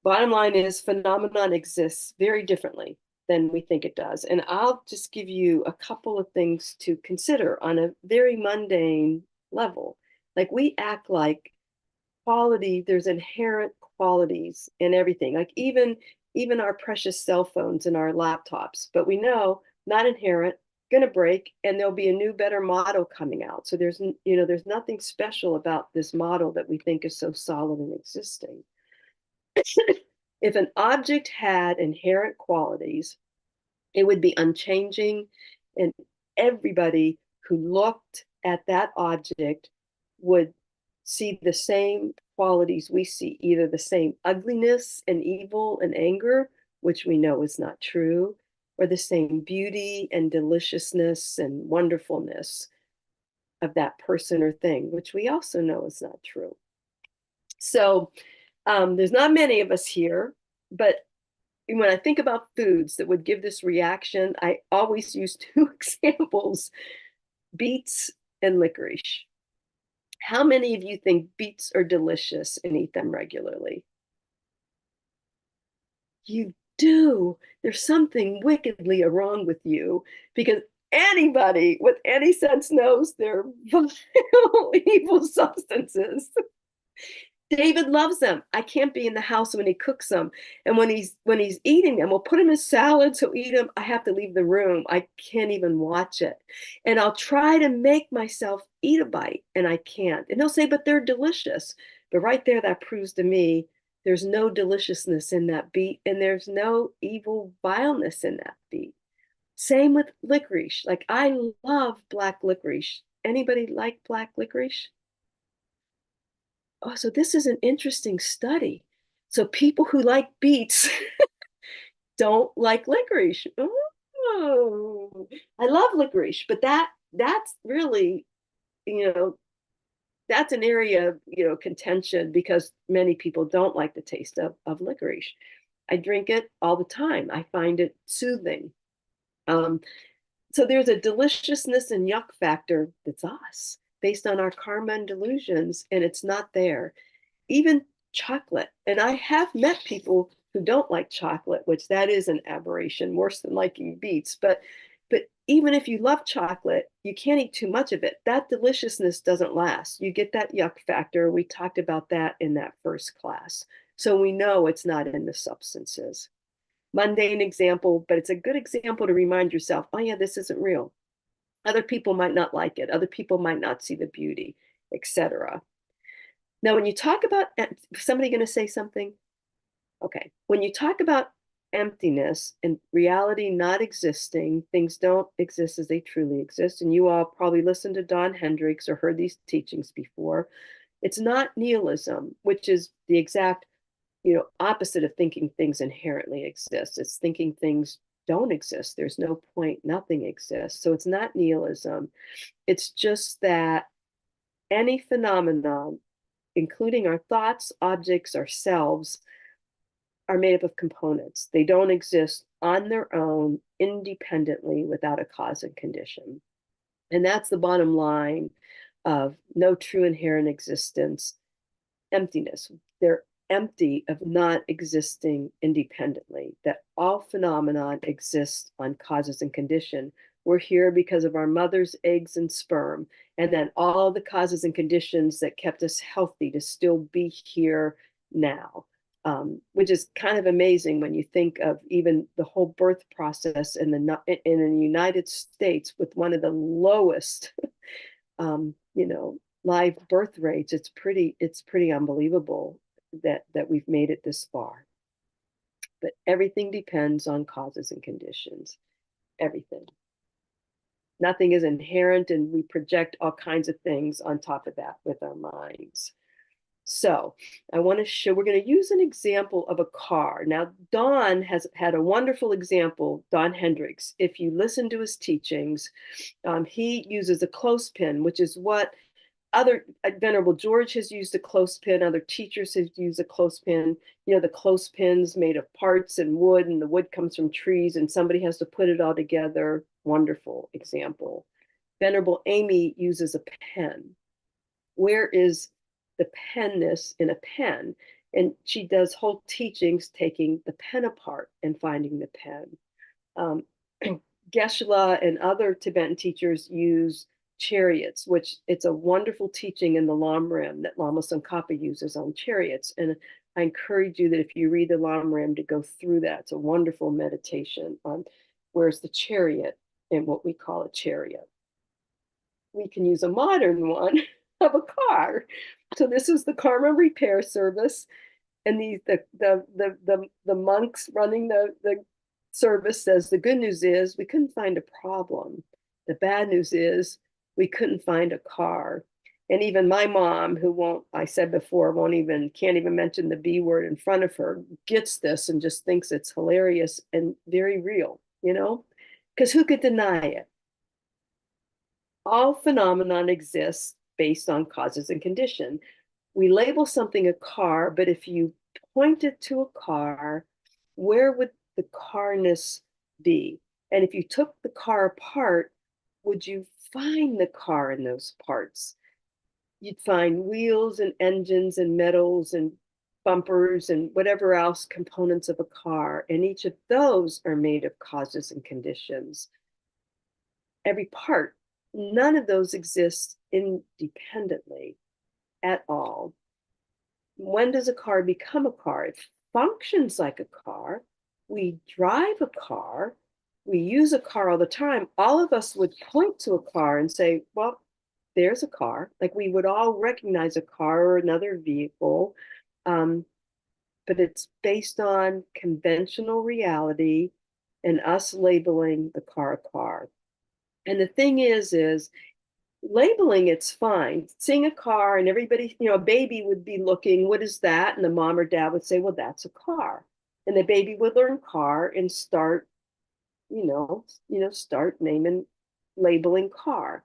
Bottom line is, phenomenon exists very differently than we think it does. And I'll just give you a couple of things to consider on a very mundane level. Like, we act like there's inherent qualities in everything, like even our precious cell phones and our laptops, but we know not inherent, going to break, and there'll be a new, better model coming out. So there's nothing special about this model that we think is so solid and existing. If an object had inherent qualities, it would be unchanging, and everybody who looked at that object would see the same qualities we see, either the same ugliness and evil and anger, which we know is not true, or the same beauty and deliciousness and wonderfulness of that person or thing, which we also know is not true. So there's not many of us here, but when I think about foods that would give this reaction, I always use two examples: beets and licorice. How many of you think beets are delicious and eat them regularly? You do. There's something wickedly wrong with you, because anybody with any sense knows they're vile, evil substances. David loves them. I can't be in the house when he cooks them. And when he's eating them, we'll put them in salads, he'll eat them. I have to leave the room. I can't even watch it. And I'll try to make myself eat a bite, and I can't. And he'll say, but they're delicious. But right there, that proves to me there's no deliciousness in that beet, and there's no evil vileness in that beet. Same with licorice. Like, I love black licorice. Anybody like black licorice? Oh, so this is an interesting study. So people who like beets don't like licorice. Oh, I love licorice, but that's really, you know, that's an area of, contention, because many people don't like the taste of licorice. I drink it all the time. I find it soothing. So there's a deliciousness and yuck factor that's us, based on our karma and delusions, and it's not there. Even chocolate. And I have met people who don't like chocolate, which that is an aberration, worse than liking beets. But even if you love chocolate, you can't eat too much of it. That deliciousness doesn't last. You get that yuck factor. We talked about that in that first class. So we know it's not in the substances. Mundane example, but it's a good example to remind yourself, oh yeah, this isn't real. Other people might not like it. Other people might not see the beauty, etc. Now, when you talk about, somebody going to say something? Okay. When you talk about emptiness and reality not existing, things don't exist as they truly exist. And you all probably listened to Don Hendricks or heard these teachings before. It's not nihilism, which is the exact, opposite of thinking things inherently exist. It's thinking things don't exist. There's no point, nothing exists. So it's not nihilism. It's just that any phenomenon, including our thoughts, objects, ourselves, are made up of components. They don't exist on their own independently without a cause and condition. And that's the bottom line of no true inherent existence, emptiness. They're empty of not existing independently, that all phenomenon exists on causes and condition. We're here because of our mother's eggs and sperm, and then all the causes and conditions that kept us healthy to still be here now, which is kind of amazing when you think of even the whole birth process in the United States with one of the lowest, live birth rates. It's pretty unbelievable that we've made it this far. But everything depends on causes and conditions. Everything. Nothing is inherent, and we project all kinds of things on top of that with our minds. So I want to show, we're going to use an example of a car. Now, Don has had a wonderful example, Don Hendricks. If you listen to his teachings, he uses a clothespin, which is what other Venerable George has used a clothespin. Other teachers have used a clothespin. The clothespins made of parts and wood, and the wood comes from trees, and somebody has to put it all together. Wonderful example. Venerable Amy uses a pen. Where is the penness in a pen? And she does whole teachings taking the pen apart and finding the pen. Geshe-la and other Tibetan teachers use chariots, which it's a wonderful teaching in the Lamrim that Lama Tsongkhapa uses on chariots. And I encourage you that if you read the Lamrim to go through that. It's a wonderful meditation on where's the chariot and what we call a chariot. We can use a modern one of a car. So this is the Karma Repair Service, and the monks running the service says the good news is we couldn't find a problem. The bad news is we couldn't find a car. And even my mom, who I said before, can't even mention the B word in front of her, gets this and just thinks it's hilarious and very real, because who could deny it? All phenomenon exists based on causes and condition. We label something a car, but if you point it to a car, where would the carness be? And if you took the car apart, would you find the car in those parts? You'd find wheels and engines and metals and bumpers and whatever else components of a car. And each of those are made of causes and conditions. Every part. None of those exist independently at all. When does a car become a car? It functions like a car. We drive a car. We use a car all the time. All of us would point to a car and say, well, there's a car. Like we would all recognize a car or another vehicle. But it's based on conventional reality and us labeling the car a car. And the thing is labeling, it's fine. Seeing a car and everybody, a baby would be looking, what is that? And the mom or dad would say, well, that's a car. And the baby would learn car and start, start labeling car.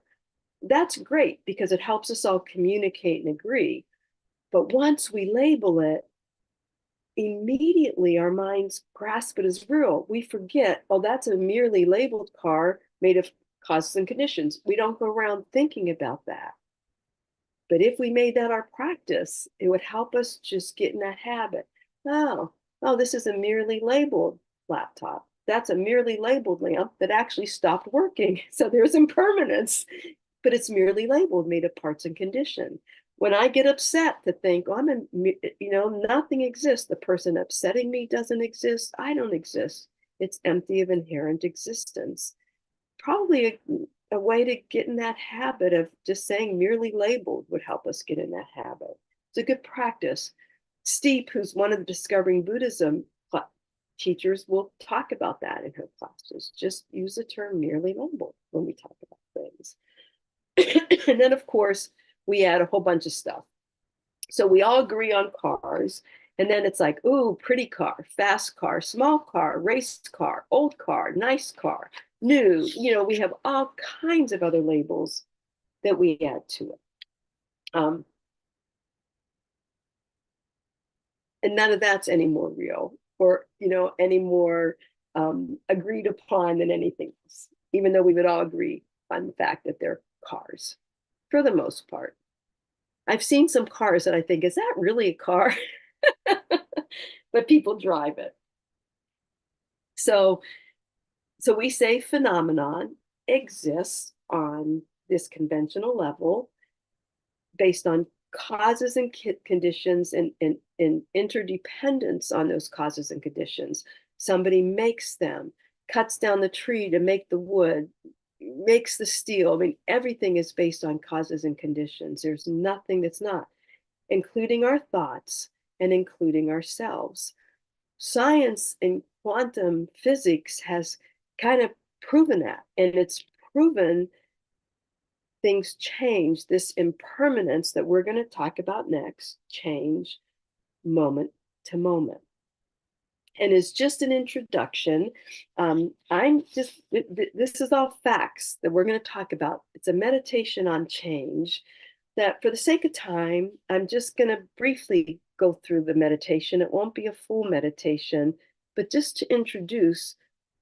That's great because it helps us all communicate and agree. But once we label it, immediately our minds grasp it as real. We forget, oh, that's a merely labeled car made of causes and conditions. We don't go around thinking about that. But if we made that our practice, it would help us just get in that habit. Oh, this is a merely labeled laptop. That's a merely labeled lamp that actually stopped working. So there's impermanence, but it's merely labeled, made of parts and condition. When I get upset to think, nothing exists. The person upsetting me doesn't exist. I don't exist. It's empty of inherent existence. Probably a way to get in that habit of just saying merely labeled would help us get in that habit. It's a good practice. Steep, who's one of the Discovering Buddhism teachers, will talk about that in her classes. Just use the term merely labeled when we talk about things. And then, of course, we add a whole bunch of stuff. So we all agree on cars. And then it's like, ooh, pretty car, fast car, small car, race car, old car, nice car, new. We have all kinds of other labels that we add to it. And none of that's any more real or, any more agreed upon than anything else, even though we would all agree on the fact that they're cars for the most part. I've seen some cars that I think, is that really a car? But people drive it. So we say phenomenon exists on this conventional level based on causes and conditions and in interdependence on those causes and conditions. Somebody makes them, cuts down the tree to make the wood, makes the steel. I mean, everything is based on causes and conditions. There's nothing that's not, including our thoughts and including ourselves. Science and quantum physics has kind of proven that, and it's proven things change. This impermanence that we're going to talk about next change moment to moment. And as just an introduction, this is all facts that we're going to talk about. It's a meditation on change that, for the sake of time, I'm just going to briefly go through the meditation. It won't be a full meditation, but just to introduce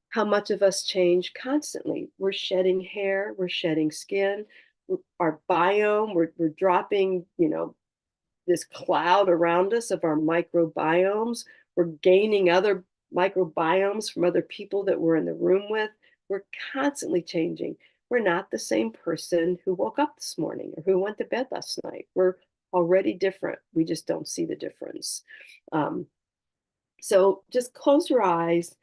how much of us change constantly. We're shedding hair, we're shedding skin, our biome, we're dropping, this cloud around us of our microbiomes. We're gaining other microbiomes from other people that we're in the room with. We're constantly changing. We're not the same person who woke up this morning or who went to bed last night. We're already different. We just don't see the difference. So just close your eyes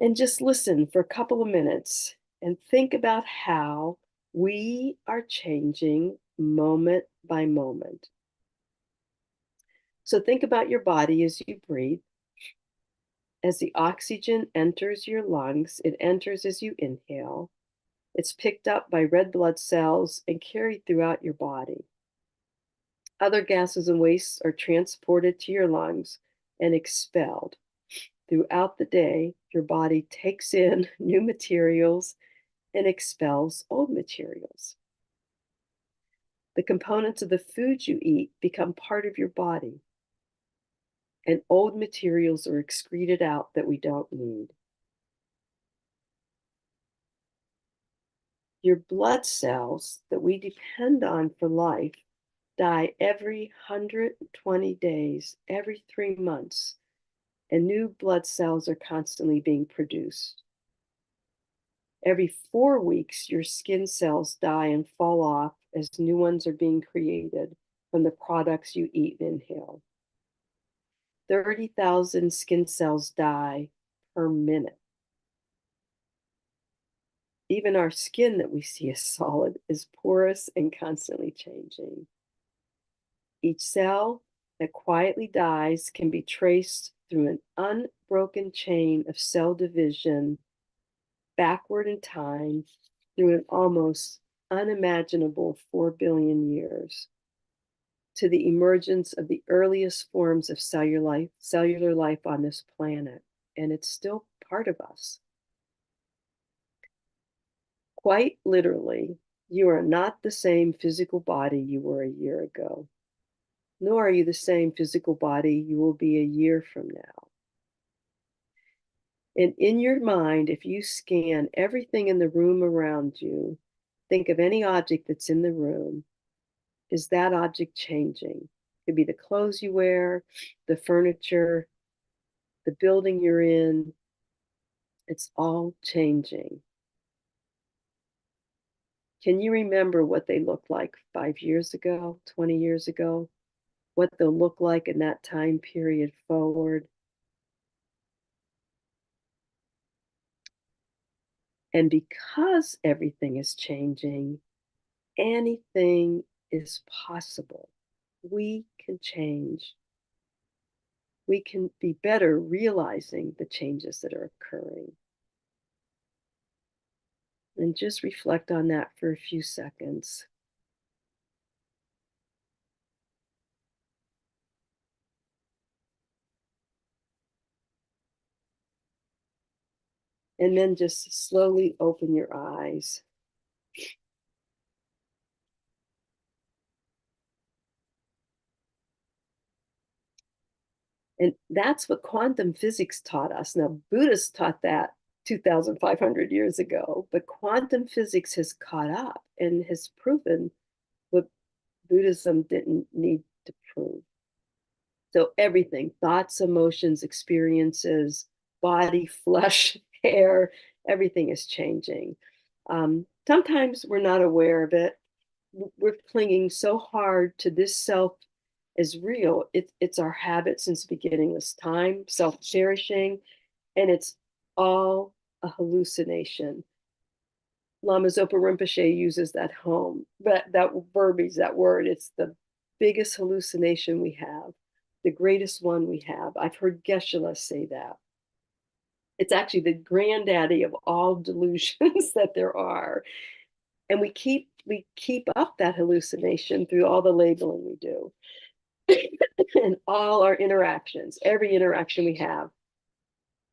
and just listen for a couple of minutes and think about how we are changing moment by moment. So think about your body as you breathe. As the oxygen enters your lungs, it enters as you inhale. It's picked up by red blood cells and carried throughout your body. Other gases and wastes are transported to your lungs and expelled. Throughout the day, your body takes in new materials and expels old materials. The components of the food you eat become part of your body, and old materials are excreted out that we don't need. Your blood cells that we depend on for life die every 120 days, every 3 months, and new blood cells are constantly being produced. Every 4 weeks, your skin cells die and fall off as new ones are being created from the products you eat and inhale. 30,000 skin cells die per minute. Even our skin that we see as solid is porous and constantly changing. Each cell that quietly dies can be traced through an unbroken chain of cell division backward in time through an almost unimaginable 4 billion years to the emergence of the earliest forms of cellular life on this planet, and it's still part of us. Quite literally, you are not the same physical body you were a year ago, nor are you the same physical body you will be a year from now. And in your mind, if you scan everything in the room around you, think of any object that's in the room. Is that object changing? It could be the clothes you wear, the furniture, the building you're in. It's all changing. Can you remember what they looked like 5 years ago, 20 years ago? What they'll look like in that time period forward? And because everything is changing, anything is possible. We can change. We can be better realizing the changes that are occurring. And just reflect on that for a few seconds. And then just slowly open your eyes. And that's what quantum physics taught us. Now, Buddhists taught that 2,500 years ago, but quantum physics has caught up and has proven what Buddhism didn't need to prove. So everything, thoughts, emotions, experiences, body, flesh, hair, everything is changing. Sometimes we're not aware of it. We're clinging so hard to this self is real. It's our habit since the beginning of this time, self-cherishing, and it's all a hallucination. Lama Zopa Rinpoche uses that that verbiage, that word. It's the biggest hallucination we have, the greatest one we have. I've heard Geshe-la say that. It's actually the granddaddy of all delusions that there are. And we keep up that hallucination through all the labeling we do. And all our interactions, every interaction we have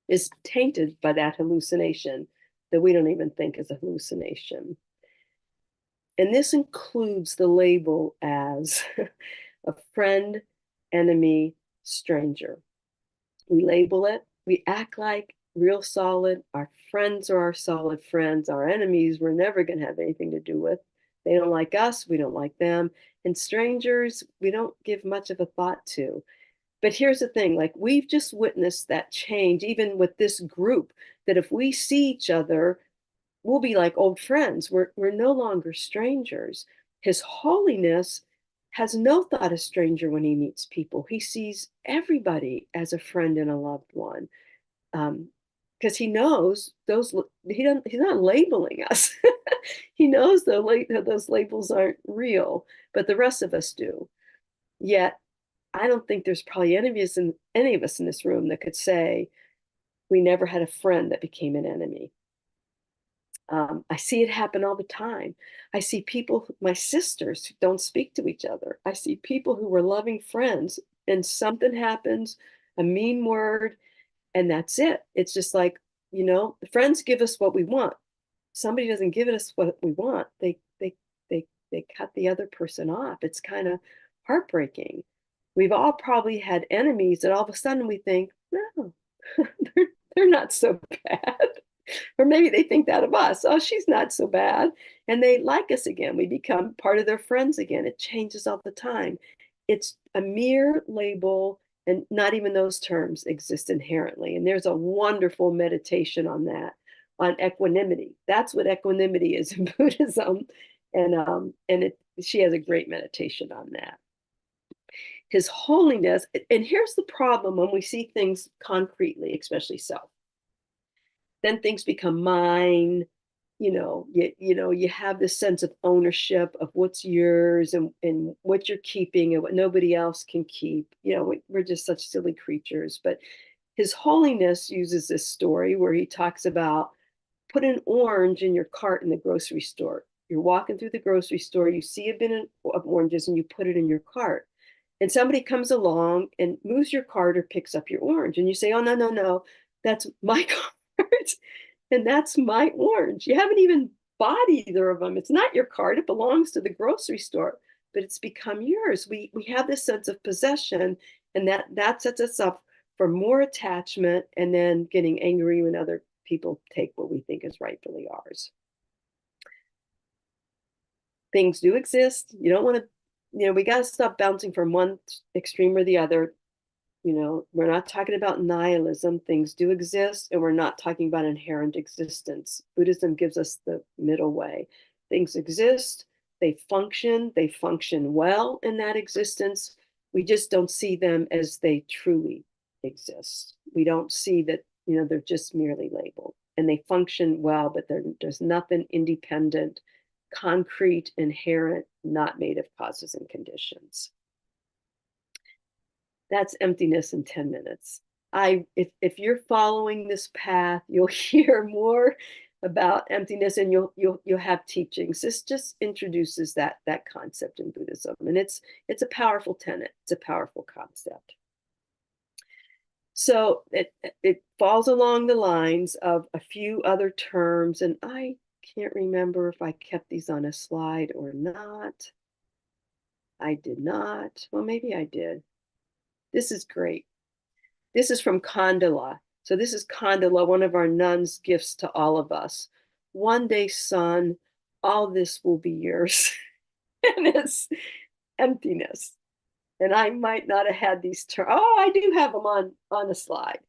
is tainted by that hallucination that we don't even think is a hallucination. And this includes the label as a friend, enemy, stranger. We label it, we act like real solid. Our friends are our solid friends. Our enemies we're never going to have anything to do with. They don't like us, we don't like them. And strangers, we don't give much of a thought to. But here's the thing, like we've just witnessed that change, even with this group, that if we see each other, we'll be like old friends. We're no longer strangers. His Holiness has no thought of stranger when he meets people. He sees everybody as a friend and a loved one. Because he knows he's not labeling us. He knows those labels aren't real, but the rest of us do. Yet I don't think there's probably any of us in this room that could say we never had a friend that became an enemy. I see it happen all the time. I see people, my sisters, who don't speak to each other. I see people who were loving friends, and something happens, a mean word, and that's it. It's just like, the friends give us what we want. Somebody doesn't give us what we want. They cut the other person off. It's kind of heartbreaking. We've all probably had enemies that all of a sudden we think, no, they're not so bad. Or maybe they think that of us. Oh, she's not so bad. And they like us again. We become part of their friends again. It changes all the time. It's a mere label, and not even those terms exist inherently. And there's a wonderful meditation on that, on equanimity. That's what equanimity is in Buddhism. And she has a great meditation on that. His Holiness, and here's the problem when we see things concretely, especially self. Then things become mine. You have this sense of ownership of what's yours and what you're keeping and what nobody else can keep. We're just such silly creatures. But His Holiness uses this story where he talks about put an orange in your cart in the grocery store. You're walking through the grocery store, you see a bin of oranges and you put it in your cart. And somebody comes along and moves your cart or picks up your orange. And you say, oh, no, no, no, that's my cart. And that's my orange. You haven't even bought either of them. It's not your cart. It belongs to the grocery store, but it's become yours. We have this sense of possession, and that sets us up for more attachment and then getting angry when other people take what we think is rightfully ours. Things do exist. You don't want to, we got to stop bouncing from one extreme or the other. We're not talking about nihilism. Things do exist, and we're not talking about inherent existence. Buddhism gives us the middle way. Things exist, they function well in that existence. We just don't see them as they truly exist. We don't see that, they're just merely labeled, and they function well, but there's nothing independent, concrete, inherent, not made of causes and conditions. That's emptiness in 10 minutes. If you're following this path, you'll hear more about emptiness, and you'll have teachings. This just introduces that concept in Buddhism, and it's a powerful tenet. It's a powerful concept. So it falls along the lines of a few other terms, and I can't remember if I kept these on a slide or not. I did not. Well, maybe I did. This is great. This is from Kandala. So this is Kandala, one of our nuns' gifts to all of us. One day, son, all this will be yours. And it's emptiness. And I might not have had these terms. Oh, I do have them on a slide.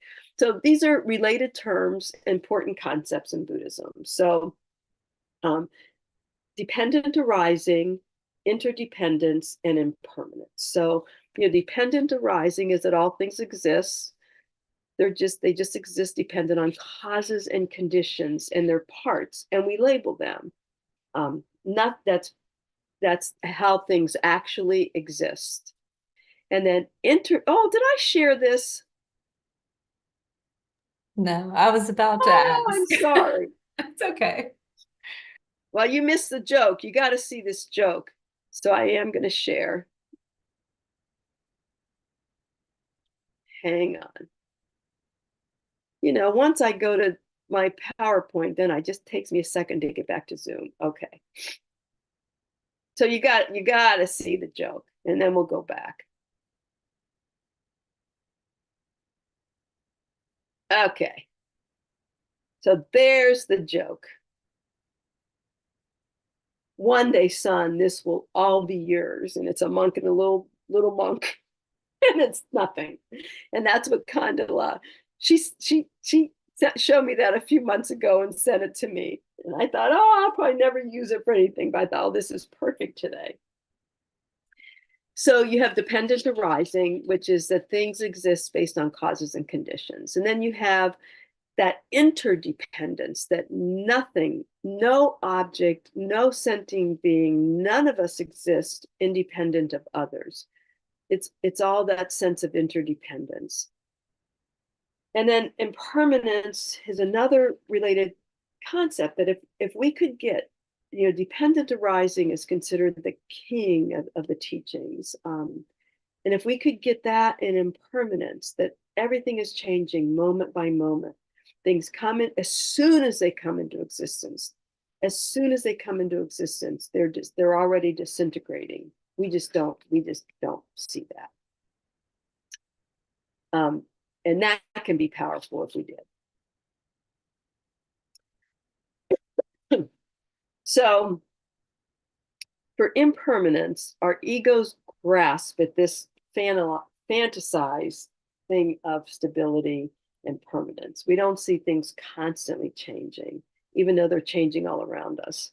So these are related terms, important concepts in Buddhism. So dependent arising, interdependence, and impermanence. So Dependent arising is that all things exist. They just exist dependent on causes and conditions and their parts, and we label them. Not that's how things actually exist. And then oh, did I share this? No, I was about to Oh, I'm ask. sorry. It's okay. Well, you missed the joke. You got to see this joke. So I am going to share. Hang on. Once I go to my PowerPoint, then it just takes me a second to get back to Zoom. Okay. So you got to see the joke, and then we'll go back. Okay. So there's the joke. One day, son, this will all be yours. And it's a monk and a little monk, and it's nothing. And that's what Kandala, she showed me that a few months ago and sent it to me. And I thought, oh, I'll probably never use it for anything, but I thought, oh, this is perfect today. So you have dependent arising, which is that things exist based on causes and conditions. And then you have that interdependence, that nothing, no object, no sentient being, none of us exist independent of others. It's all that sense of interdependence. And then impermanence is another related concept, that if we could get, dependent arising is considered the king of the teachings. And if we could get that in impermanence, that everything is changing moment by moment, things come in as soon as they come into existence. As soon as they come into existence, they're already disintegrating. We just don't see that. And that can be powerful if we did. So for impermanence, our egos grasp at this fantasized thing of stability and permanence. We don't see things constantly changing, even though they're changing all around us.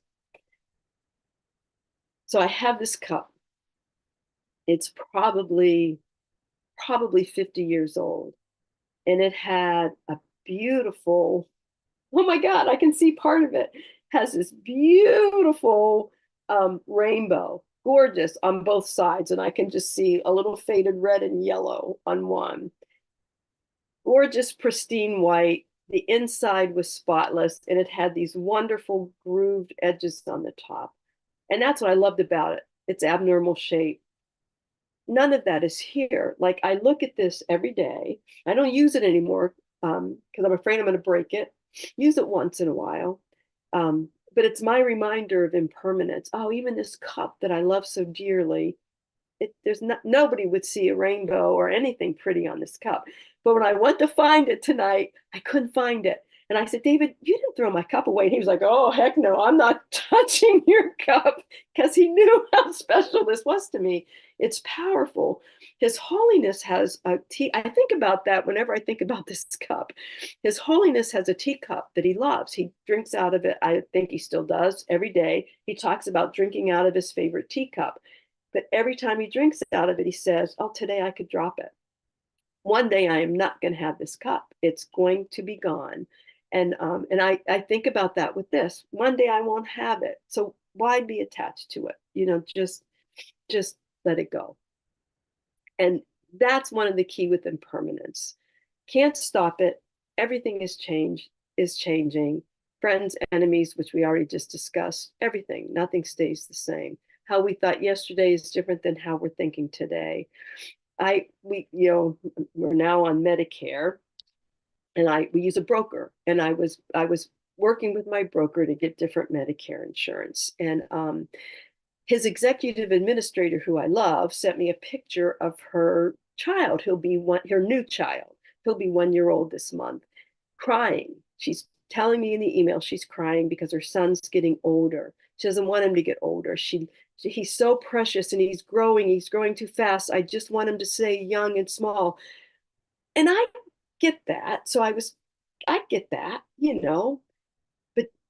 So I have this cup. It's probably 50 years old. And it had a beautiful, oh my God, I can see part of it. Has this beautiful rainbow, gorgeous on both sides. And I can just see a little faded red and yellow on one. Gorgeous, pristine white. The inside was spotless, and it had these wonderful grooved edges on the top. And that's what I loved about it. Its abnormal shape. None of that is here. Like, I look at this every day. I don't use it anymore because I'm afraid I'm going to break it. Use it once in a while. But it's my reminder of impermanence. Oh, even this cup that I love so dearly, nobody would see a rainbow or anything pretty on this cup. But when I went to find it tonight, I couldn't find it. And I said, David, you didn't throw my cup away. And he was like, oh, heck no, I'm not touching your cup, because he knew how special this was to me. It's powerful. His Holiness has a tea. I think about that whenever I think about this cup. His Holiness has a teacup that he loves. He drinks out of it. I think he still does every day. He talks about drinking out of his favorite teacup. But every time he drinks out of it, he says, oh, today I could drop it. One day I am not going to have this cup. It's going to be gone. And I think about that with this. One day I won't have it. So why be attached to it? Just let it go. And that's one of the key with impermanence. Can't stop it. Everything is changing. Friends, enemies, which we already just discussed, everything, nothing stays the same. How we thought yesterday is different than how we're thinking today. We're now on Medicare, and we use a broker, and I was working with my broker to get different Medicare insurance. And his executive administrator, who I love, sent me a picture of her child. Her new child. He'll be 1 year old this month, crying. She's telling me in the email she's crying because her son's getting older. She doesn't want him to get older. He's so precious, and he's growing too fast. I just want him to stay young and small. And I get that. So I get that,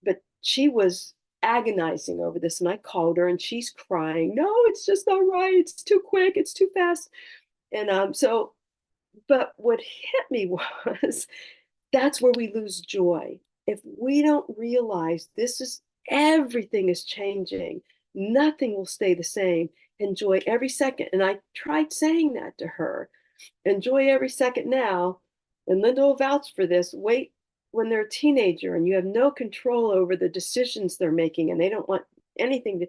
but she was agonizing over this, and I called her, and she's crying. No, it's just not right. It's too quick. It's too fast. And but what hit me was that's where we lose joy. If we don't realize everything is changing, nothing will stay the same. Enjoy every second. And I tried saying that to her. Enjoy every second now. And Linda will vouch for this. Wait when they're a teenager and you have no control over the decisions they're making and they don't want anything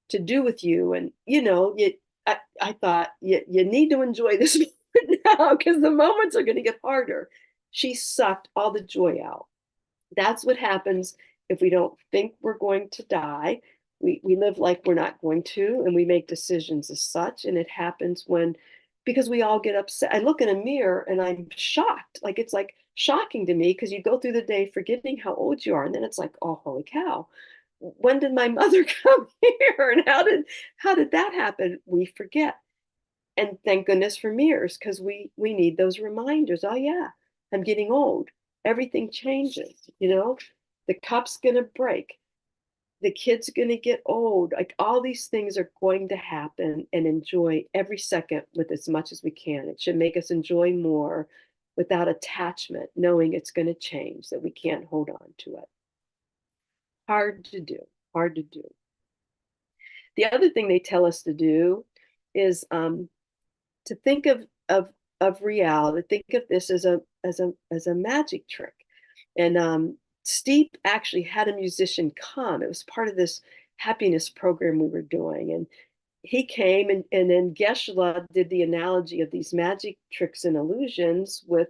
to do with you. And, I thought you need to enjoy this now because the moments are going to get harder. She sucked all the joy out. That's what happens if we don't think we're going to die. We live like we're not going to, and we make decisions as such. And it happens because we all get upset. I look in a mirror and I'm shocked. Like it's like shocking to me because you go through the day forgetting how old you are. And then it's like, oh, holy cow. When did my mother come here? And how did that happen? We forget. And thank goodness for mirrors because we need those reminders. Oh yeah, I'm getting old. Everything changes, the cup's gonna break, the kid's gonna get old. Like all these things are going to happen, and enjoy every second with as much as we can. It should make us enjoy more without attachment, knowing it's going to change, that we can't hold on to it. Hard to do, hard to do. The other thing they tell us to do is to think of reality. Think of this as a magic trick. And Steve actually had a musician come. It was part of this happiness program we were doing, and he came, and then Geshe-la did the analogy of these magic tricks and illusions with,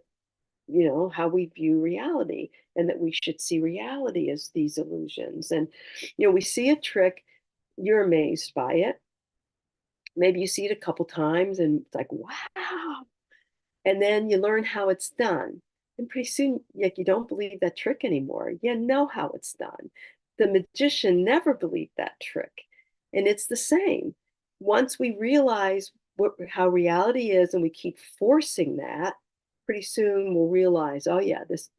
how we view reality, and that we should see reality as these illusions. And we see a trick, you're amazed by it. Maybe you see it a couple times and it's like, wow. And then you learn how it's done. And pretty soon, like, you don't believe that trick anymore. You know how it's done. The magician never believed that trick. And it's the same. Once we realize how reality is and we keep forcing that, pretty soon we'll realize, oh yeah, this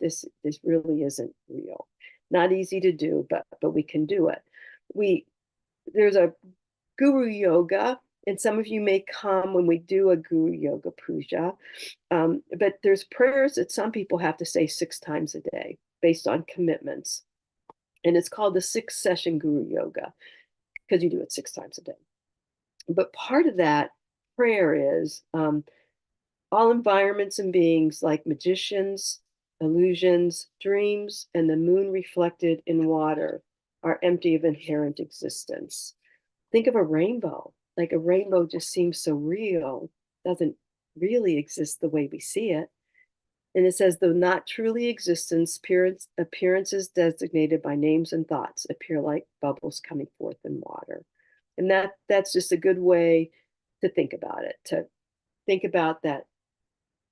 really isn't real. Not easy to do, but we can do it. There's a guru yoga, and some of you may come when we do a guru yoga puja. But there's prayers that some people have to say 6 times a day based on commitments. And it's called the 6-session guru yoga because you do it 6 times a day. But part of that prayer is all environments and beings like magicians, illusions, dreams, and the moon reflected in water are empty of inherent existence. Think of a rainbow. Like a rainbow just seems so real, doesn't really exist the way we see it. And it says, though not truly existence, appearances designated by names and thoughts appear like bubbles coming forth in water. And that's just a good way to think about it, to think about that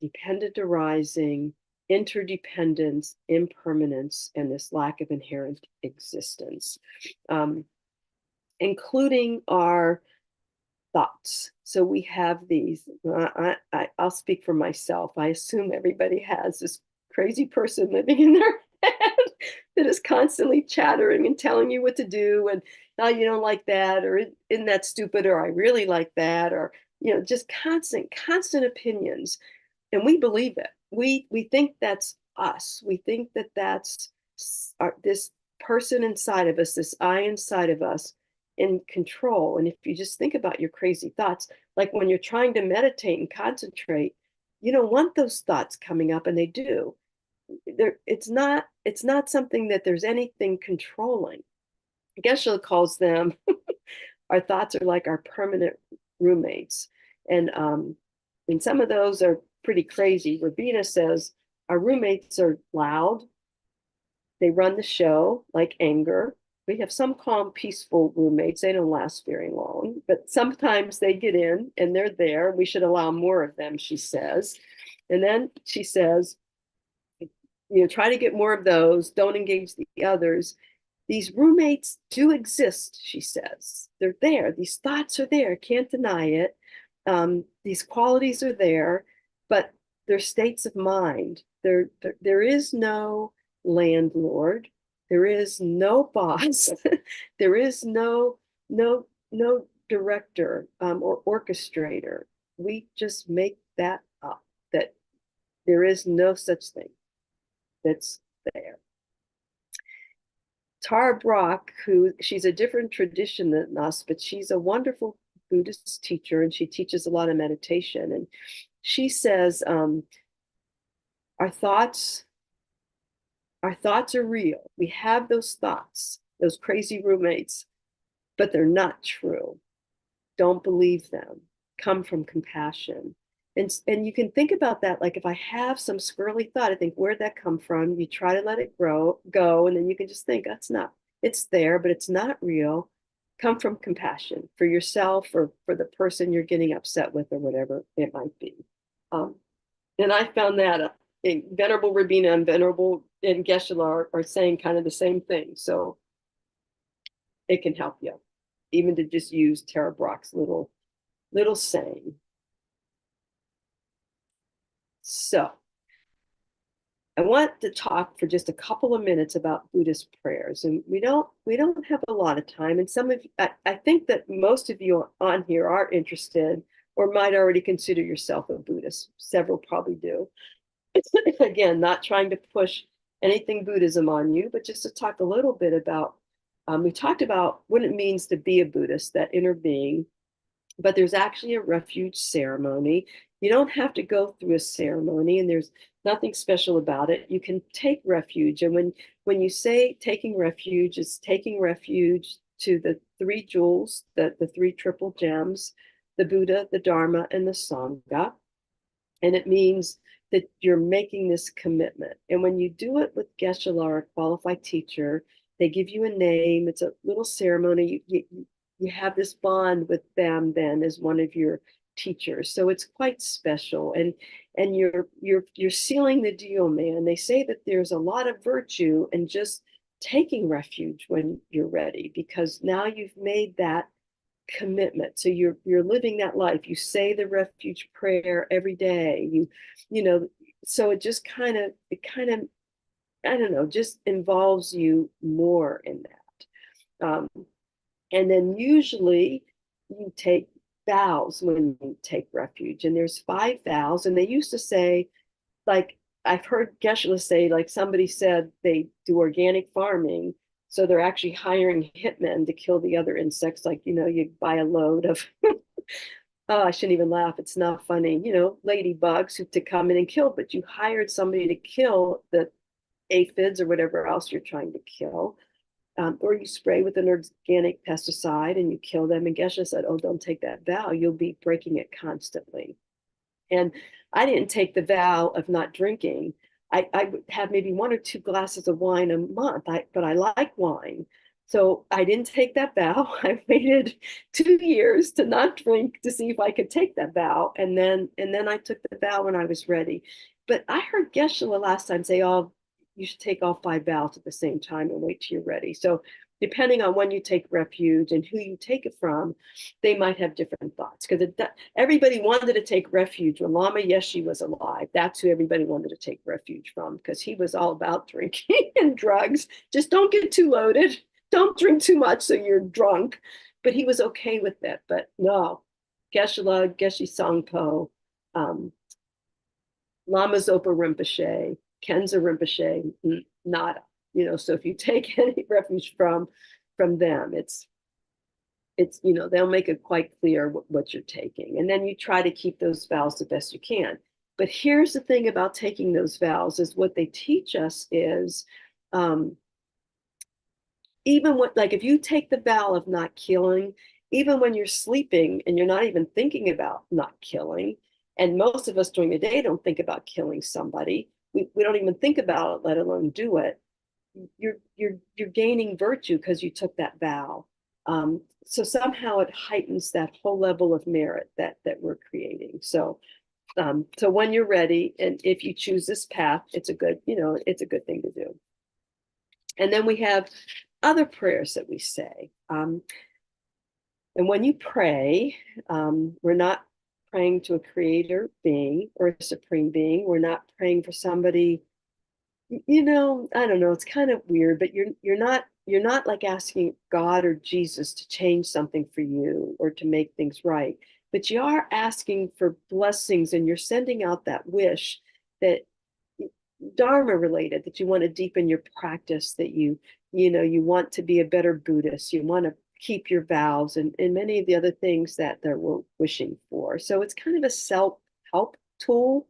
dependent arising, interdependence, impermanence, and this lack of inherent existence, including our thoughts. So we have these, I'll speak for myself. I assume everybody has this crazy person living in their head that is constantly chattering and telling you what to do. And oh, you don't like that, or isn't that stupid, or I really like that, or, just constant opinions. And we believe it. We think that's us. We think that that's this person inside of us, this I inside of us, in control. And if you just think about your crazy thoughts, like when you're trying to meditate and concentrate, you don't want those thoughts coming up, and they do. It's not something that there's anything controlling. Geshe calls them our thoughts are like our permanent roommates. And some of those are pretty crazy. Rabina says our roommates are loud. They run the show, like anger. We have some calm, peaceful roommates. They don't last very long, but sometimes they get in and they're there. We should allow more of them, she says. And then she says, try to get more of those. Don't engage the others. These roommates do exist, she says. They're there. These thoughts are there. Can't deny it. These qualities are there, but they're states of mind. There is no landlord. There is no boss. There is no director or orchestrator. We just make that up, that there is no such thing that's there. Tara Brach, she's a different tradition than us, but she's a wonderful Buddhist teacher, and she teaches a lot of meditation. And she says, our thoughts are real. We have those thoughts, those crazy roommates, but they're not true. Don't believe them. Come from compassion. And you can think about that, like if I have some squirrely thought, I think, where'd that come from? You try to let it go, and then you can just think, it's there, but it's not real. Come from compassion for yourself or for the person you're getting upset with or whatever it might be. And I found that Venerable Rabina and Venerable and Geshe-la are saying kind of the same thing. So it can help you, even to just use Tara Brach's little saying. So I want to talk for just a couple of minutes about Buddhist prayers, and we don't have a lot of time. And some of I think that most of you on here are interested or might already consider yourself a Buddhist. Several probably do. Again, not trying to push anything Buddhism on you, but just to talk a little bit about. We talked about what it means to be a Buddhist, that inner being. But there's actually a refuge ceremony. You don't have to go through a ceremony, and there's nothing special about it. You can take refuge. And when you say taking refuge, it's taking refuge to the three jewels, the three triple gems, the Buddha, the Dharma, and the Sangha. And it means that you're making this commitment. And when you do it with Geshe-la, a qualified teacher, they give you a name. It's a little ceremony. You have this bond with them then as one of your teachers. So it's quite special. And you're sealing the deal, man. They say that there's a lot of virtue in just taking refuge when you're ready, because now you've made that commitment. So you're living that life. You say the refuge prayer every day. You know, so it just kind of I don't know, just involves you more in that. And then usually you take vows when you take refuge. And there's 5 vows. And they used to say, like, I've heard Geshe-la say, like somebody said they do organic farming. So they're actually hiring hitmen to kill the other insects. Like, you buy a load of, oh, I shouldn't even laugh. It's not funny. Ladybugs to come in and kill, but you hired somebody to kill the aphids or whatever else you're trying to kill. Or you spray with an organic pesticide and you kill them. And Geshe said, oh, don't take that vow. You'll be breaking it constantly. And I didn't take the vow of not drinking. I would have maybe 1 or 2 glasses of wine a month, but I like wine. So I didn't take that vow. I waited 2 years to not drink to see if I could take that vow. And then I took the vow when I was ready. But I heard Geshe-la last time say, oh, you should take all 5 vows at the same time and wait till you're ready. So depending on when you take refuge and who you take it from, they might have different thoughts. Because everybody wanted to take refuge when Lama Yeshe was alive. That's who everybody wanted to take refuge from, because he was all about drinking and drugs. Just don't get too loaded. Don't drink too much so you're drunk. But he was okay with that. But no, Geshe-la, Geshe Sangpo, Lama Zopa Rinpoche, Kenza Rinpoche, nada. So if you take any refuge from them, it's they'll make it quite clear what you're taking. And then you try to keep those vows the best you can. But here's the thing about taking those vows is what they teach us is even if you take the vow of not killing, even when you're sleeping and you're not even thinking about not killing, and most of us during the day don't think about killing somebody, we don't even think about it, let alone do it. You're gaining virtue because you took that vow. So somehow it heightens that whole level of merit that we're creating. So when you're ready, and if you choose this path, it's a good thing to do. And then we have other prayers that we say. And when you pray, we're not praying to a creator being or a supreme being. We're not praying for somebody, I don't know, it's kind of weird, but you're not like asking God or Jesus to change something for you or to make things right. but you are asking for blessings, and you're sending out that wish that Dharma related, that you want to deepen your practice, that you want to be a better Buddhist, you want to keep your vows, and many of the other things that they're wishing for. So it's kind of a self-help tool.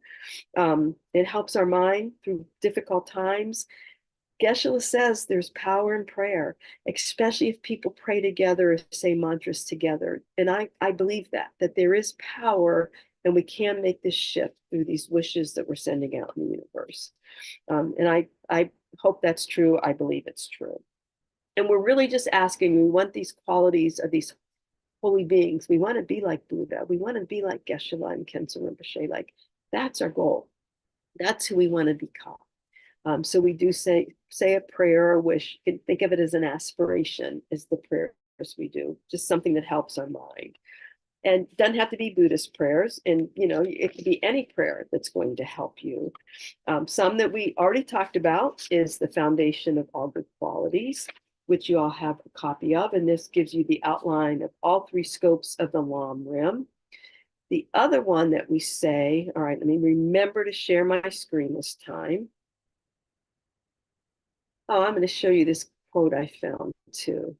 It helps our mind through difficult times. Geshe-la says there's power in prayer, especially if people pray together or say mantras together. And I believe that there is power, and we can make this shift through these wishes that we're sending out in the universe. And I hope that's true. I believe it's true. And we're really just asking, we want these qualities of these holy beings. We want to be like Buddha. We want to be like Geshe-la and Khenpo Rinpoche. Like, that's our goal. That's who we want to become. So we do say a prayer or wish. You can think of it as an aspiration, is the prayers we do, just something that helps our mind. And doesn't have to be Buddhist prayers. And, it could be any prayer that's going to help you. Some that we already talked about is the foundation of all good qualities, which you all have a copy of. And this gives you the outline of all three scopes of the Lam Rim. The other one that we say, all right, let me remember to share my screen this time. Oh, I'm going to show you this quote I found too.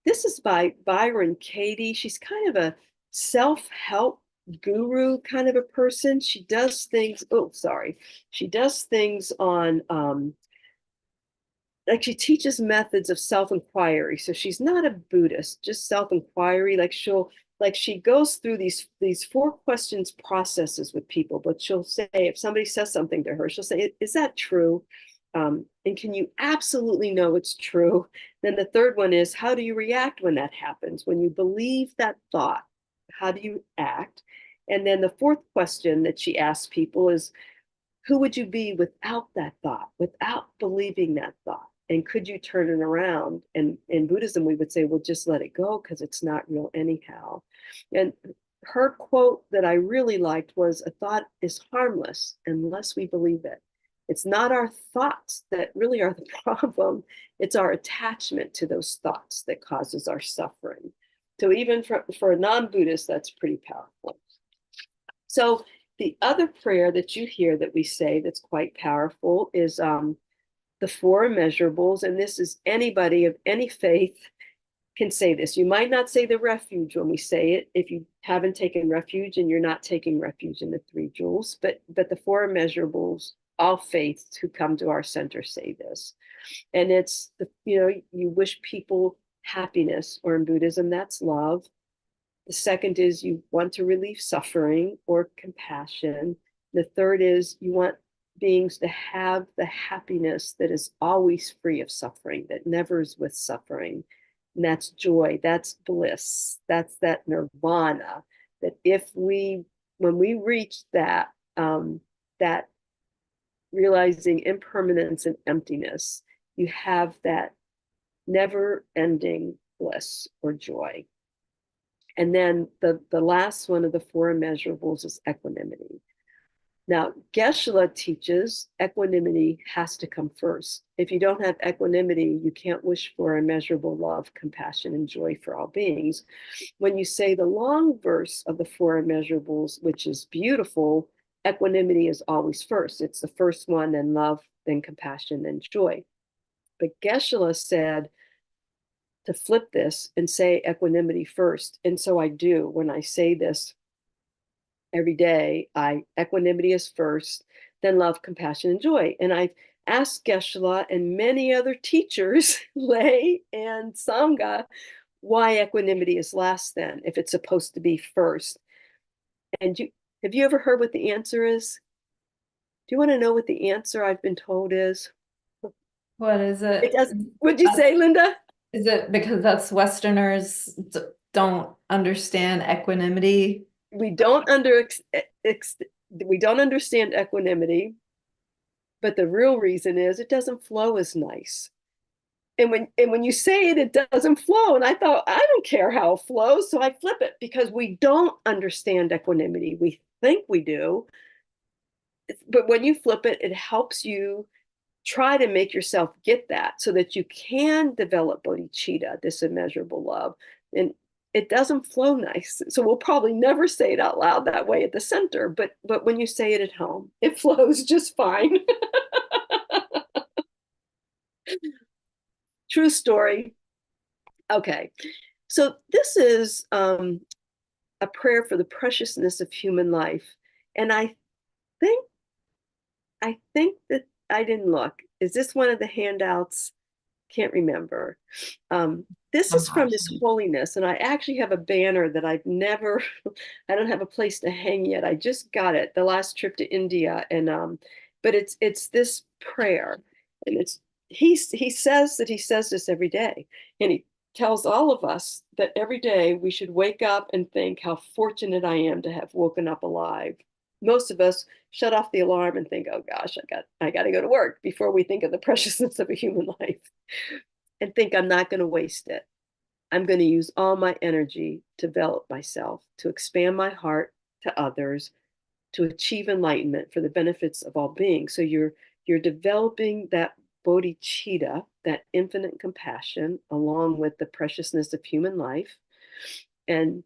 This is by Byron Katie. She's kind of a self-help guru kind of a person. She does things, she does things on, like she teaches methods of self-inquiry. So she's not a Buddhist, just self-inquiry. Like she goes through these 4 questions processes with people, but she'll say, if somebody says something to her, she'll say, is that true? And can you absolutely know it's true? Then the third one is, how do you react when that happens? When you believe that thought, how do you act? And then the 4th question that she asks people is, who would you be without that thought, without believing that thought? And could you turn it around? And in Buddhism, we would say, well, just let it go because it's not real anyhow. And her quote that I really liked was, a thought is harmless unless we believe it. It's not our thoughts that really are the problem. It's our attachment to those thoughts that causes our suffering. So even for a non-Buddhist, that's pretty powerful. So the other prayer that you hear that we say that's quite powerful is the 4 immeasurables. And this is anybody of any faith can say this. You might not say the refuge when we say it, if you haven't taken refuge and you're not taking refuge in the 3 jewels, but the 4 immeasurables, all faiths who come to our center say this. And it's, you wish people happiness, or in Buddhism, that's love. The second is you want to relieve suffering or compassion. The third is you want beings to have the happiness that is always free of suffering, that never is with suffering. And that's joy, that's bliss, that's that nirvana, that when we reach that, that realizing impermanence and emptiness, you have that never-ending bliss or joy. And then the last one of the 4 immeasurables is equanimity. Now, Geshe-la teaches equanimity has to come first. If you don't have equanimity, you can't wish for immeasurable love, compassion, and joy for all beings. When you say the long verse of the 4 immeasurables, which is beautiful, equanimity is always first. It's the first one, then love, then compassion, then joy. But Geshe-la said to flip this and say equanimity first. And so I do. When I say this every day, equanimity is first, then love, compassion, and joy. And I've asked Geshe-la and many other teachers, lay and Sangha, why equanimity is last then, if it's supposed to be first. And have you ever heard what the answer is? Do you want to know what the answer I've been told is? What is it? It does. What'd you say, Linda? Is it because that's Westerners don't understand equanimity? We don't understand equanimity, but the real reason is it doesn't flow as nice. And when you say it, it doesn't flow. And I thought, I don't care how it flows. So I flip it, because we don't understand equanimity. We think we do. But when you flip it, it helps you try to make yourself get that, so that you can develop bodhicitta, this immeasurable love. And it doesn't flow nice. So we'll probably never say it out loud that way at the center, but when you say it at home, it flows just fine. True story. Okay. So this is a prayer for the preciousness of human life. And think I think that I didn't look. Is this one of the handouts? Can't remember. This is from His Holiness, and I actually have a banner that I've never, I don't have a place to hang yet. I just got it the last trip to India, and but it's this prayer, and he says that he says this every day, and he tells all of us that every day we should wake up and think how fortunate I am to have woken up alive. Most of us shut off the alarm and think, oh gosh, I got to go to work before we think of the preciousness of a human life and think I'm not going to waste it. I'm going to use all my energy to develop myself, to expand my heart to others, to achieve enlightenment for the benefits of all beings. So you're developing that bodhicitta, that infinite compassion, along with the preciousness of human life. And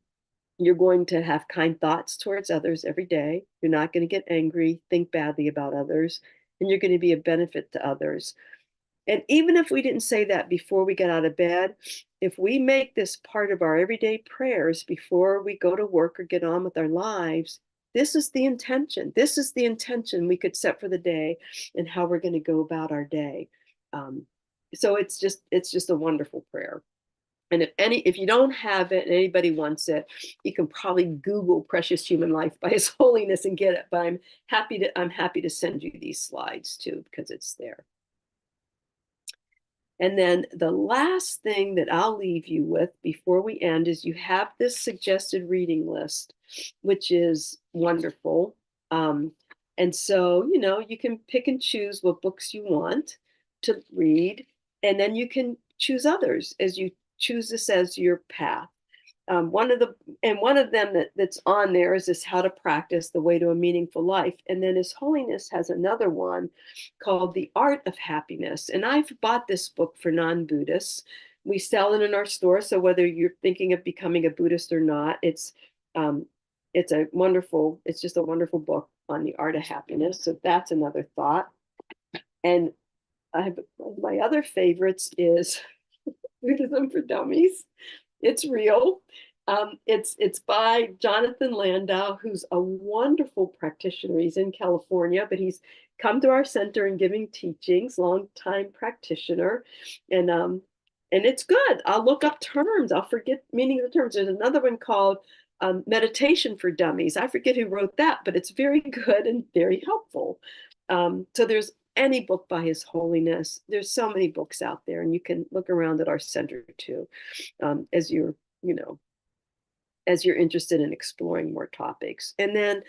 you're going to have kind thoughts towards others every day. You're not going to get angry, think badly about others, and you're going to be a benefit to others. And even if we didn't say that before we get out of bed, if we make this part of our everyday prayers before we go to work or get on with our lives, this is the intention. This is the intention we could set for the day and how we're going to go about our day. So it's just a wonderful prayer. And if you don't have it and anybody wants it, you can probably Google Precious Human Life by His Holiness and get it. But I'm happy to send you these slides too, because it's there. And then the last thing that I'll leave you with before we end is you have this suggested reading list, which is wonderful. And so, you can pick and choose what books you want to read, and then you can choose others as you choose this as your path. One of them that's on there is this How to Practice the Way to a Meaningful Life. And then His Holiness has another one called The Art of Happiness. And I've bought this book for non-Buddhists. We sell it in our store. So whether you're thinking of becoming a Buddhist or not, it's just a wonderful book on the art of happiness. So that's another thought. And my other favorites is Buddhism for Dummies. It's real. It's by Jonathan Landau, who's a wonderful practitioner. He's in California, but he's come to our center and giving teachings, long-time practitioner. And it's good. I'll look up terms. I'll forget meaning of the terms. There's another one called Meditation for Dummies. I forget who wrote that, but it's very good and very helpful. So there's any book by His Holiness. There's so many books out there, and you can look around at our center too, as you're interested in exploring more topics. And then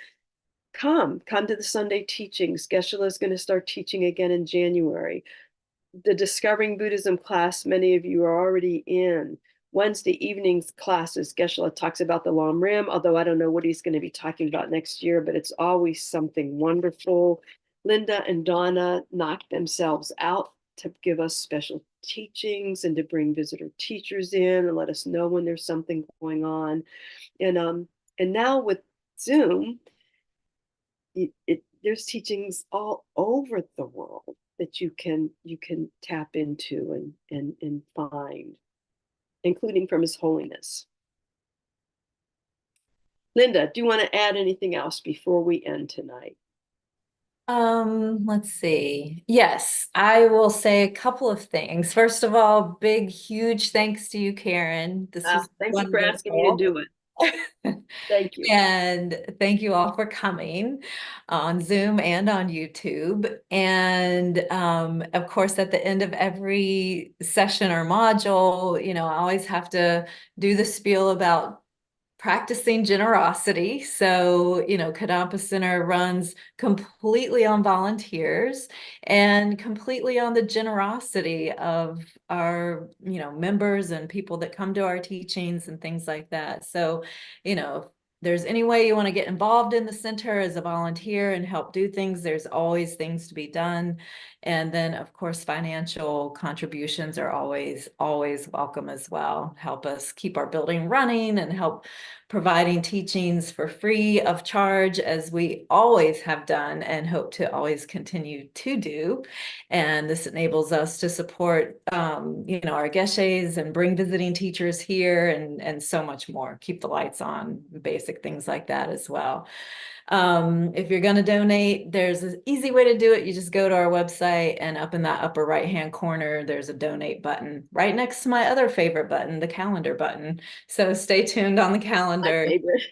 come to the Sunday teachings. Geshe-la is going to start teaching again in January. The Discovering Buddhism class, many of you are already in. Wednesday evenings classes, Geshe-la talks about the Lam Rim, although I don't know what he's going to be talking about next year, but it's always something wonderful. Linda and Donna knock themselves out to give us special teachings and to bring visitor teachers in and let us know when there's something going on. And now with Zoom, there's teachings all over the world that you can tap into and find, including from His Holiness. Linda, do you want to add anything else before we end tonight? Let's see. Yes, I will say a couple of things. First of all, big, huge thanks to you, Karen. This was Thank you for asking me to do it. Thank you. And thank you all for coming on Zoom and on YouTube. And of course, at the end of every session or module, I always have to do the spiel about practicing generosity. So, Kadampa Center runs completely on volunteers and completely on the generosity of our, members and people that come to our teachings and things like that. So, there's any way you want to get involved in the center as a volunteer and help do things, there's always things to be done. And then, of course, financial contributions are always welcome as well. Help us keep our building running and help providing teachings for free of charge, as we always have done and hope to always continue to do. And this enables us to support, our geshes and bring visiting teachers here and so much more. Keep the lights on, basic things like that as well. If you're going to donate, there's an easy way to do it. You just go to our website, and up in that upper right-hand corner, there's a donate button right next to my other favorite button, the calendar button. So stay tuned on the My calendar. favorite.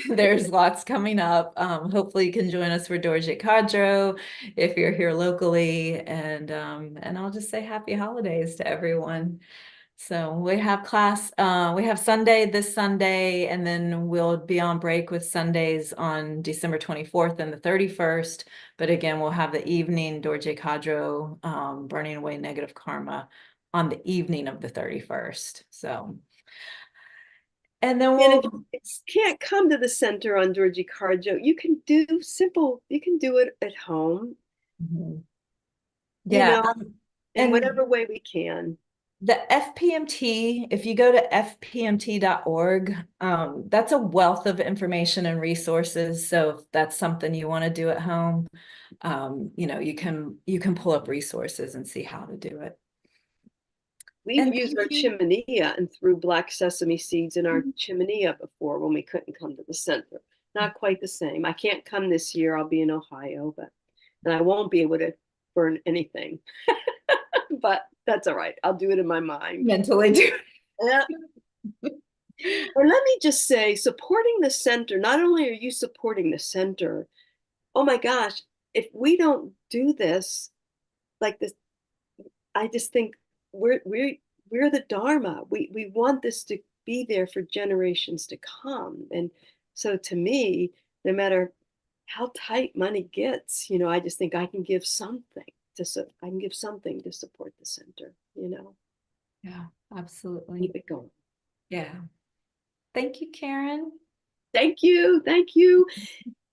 There's lots coming up. Hopefully you can join us for Dorje Cadro if you're here locally. And I'll just say happy holidays to everyone. So we have class, we have Sunday this Sunday, and then we'll be on break with Sundays on December 24th and the 31st. But again, we'll have the evening Dorje Cadro, burning away negative karma on the evening of the 31st. So, and then And we'll, if you can't come to the center on Georgie Carjo, you can do it at home, Mhm. you Yeah. know, in And whatever way we can. the FPMT, if you go to fpmt.org, that's a wealth of information and resources. So if that's something you want to do at home, you can pull up resources and see how to do it. We've And used our thank you. chimenea and threw black sesame seeds in our chimenea before when we couldn't come to the center. Not quite the same. I can't come this year. I'll be in Ohio, and I won't be able to burn anything. But that's all right. I'll do it in my mind. Mentally do. Yeah. And let me just say, supporting the center, not only are you supporting the center, oh my gosh, if we don't do this like this, I just think we're the Dharma. We want this to be there for generations to come. And so to me, no matter how tight money gets, I just think I can give something to support the center, Yeah, absolutely. keep it going. Yeah. Thank you, Karen. Thank you. Thank you.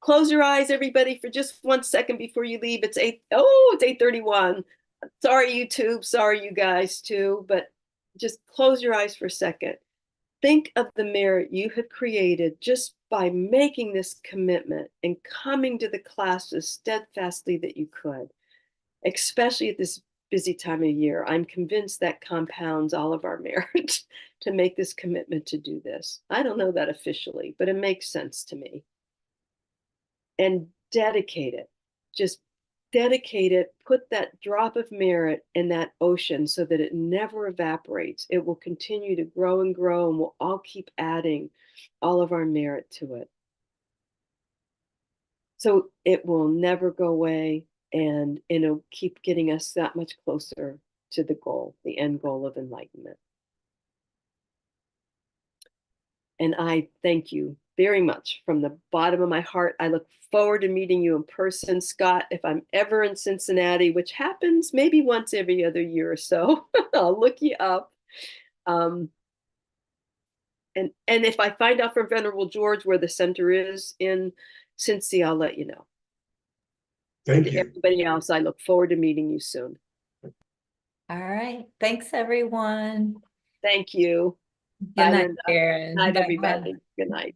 Close your eyes, everybody, for just 1 second before you leave. It's 8:31. Sorry, YouTube. Sorry, you guys too, but just close your eyes for a second. Think of the merit you have created just by making this commitment and coming to the classes steadfastly that you could, especially at this busy time of year. I'm convinced that compounds all of our merit to make this commitment to do this. I don't know that officially, but it makes sense to me. And dedicate it. Just dedicate it, put that drop of merit in that ocean so that it never evaporates. It will continue to grow, and we'll all keep adding all of our merit to it. So it will never go away, and it'll keep getting us that much closer to the goal, the end goal of enlightenment. And I thank you very much from the bottom of my heart. I look forward to meeting you in person, Scott. If I'm ever in Cincinnati, which happens maybe once every other year or so, I'll look you up. And if I find out from Venerable George where the center is in Cincy, I'll let you know. Thank And you. everybody else, I look forward to meeting you soon. All right. Thanks, everyone. Thank you. Good Bye, night, Linda. Karen. Night, Bye. everybody. Good night.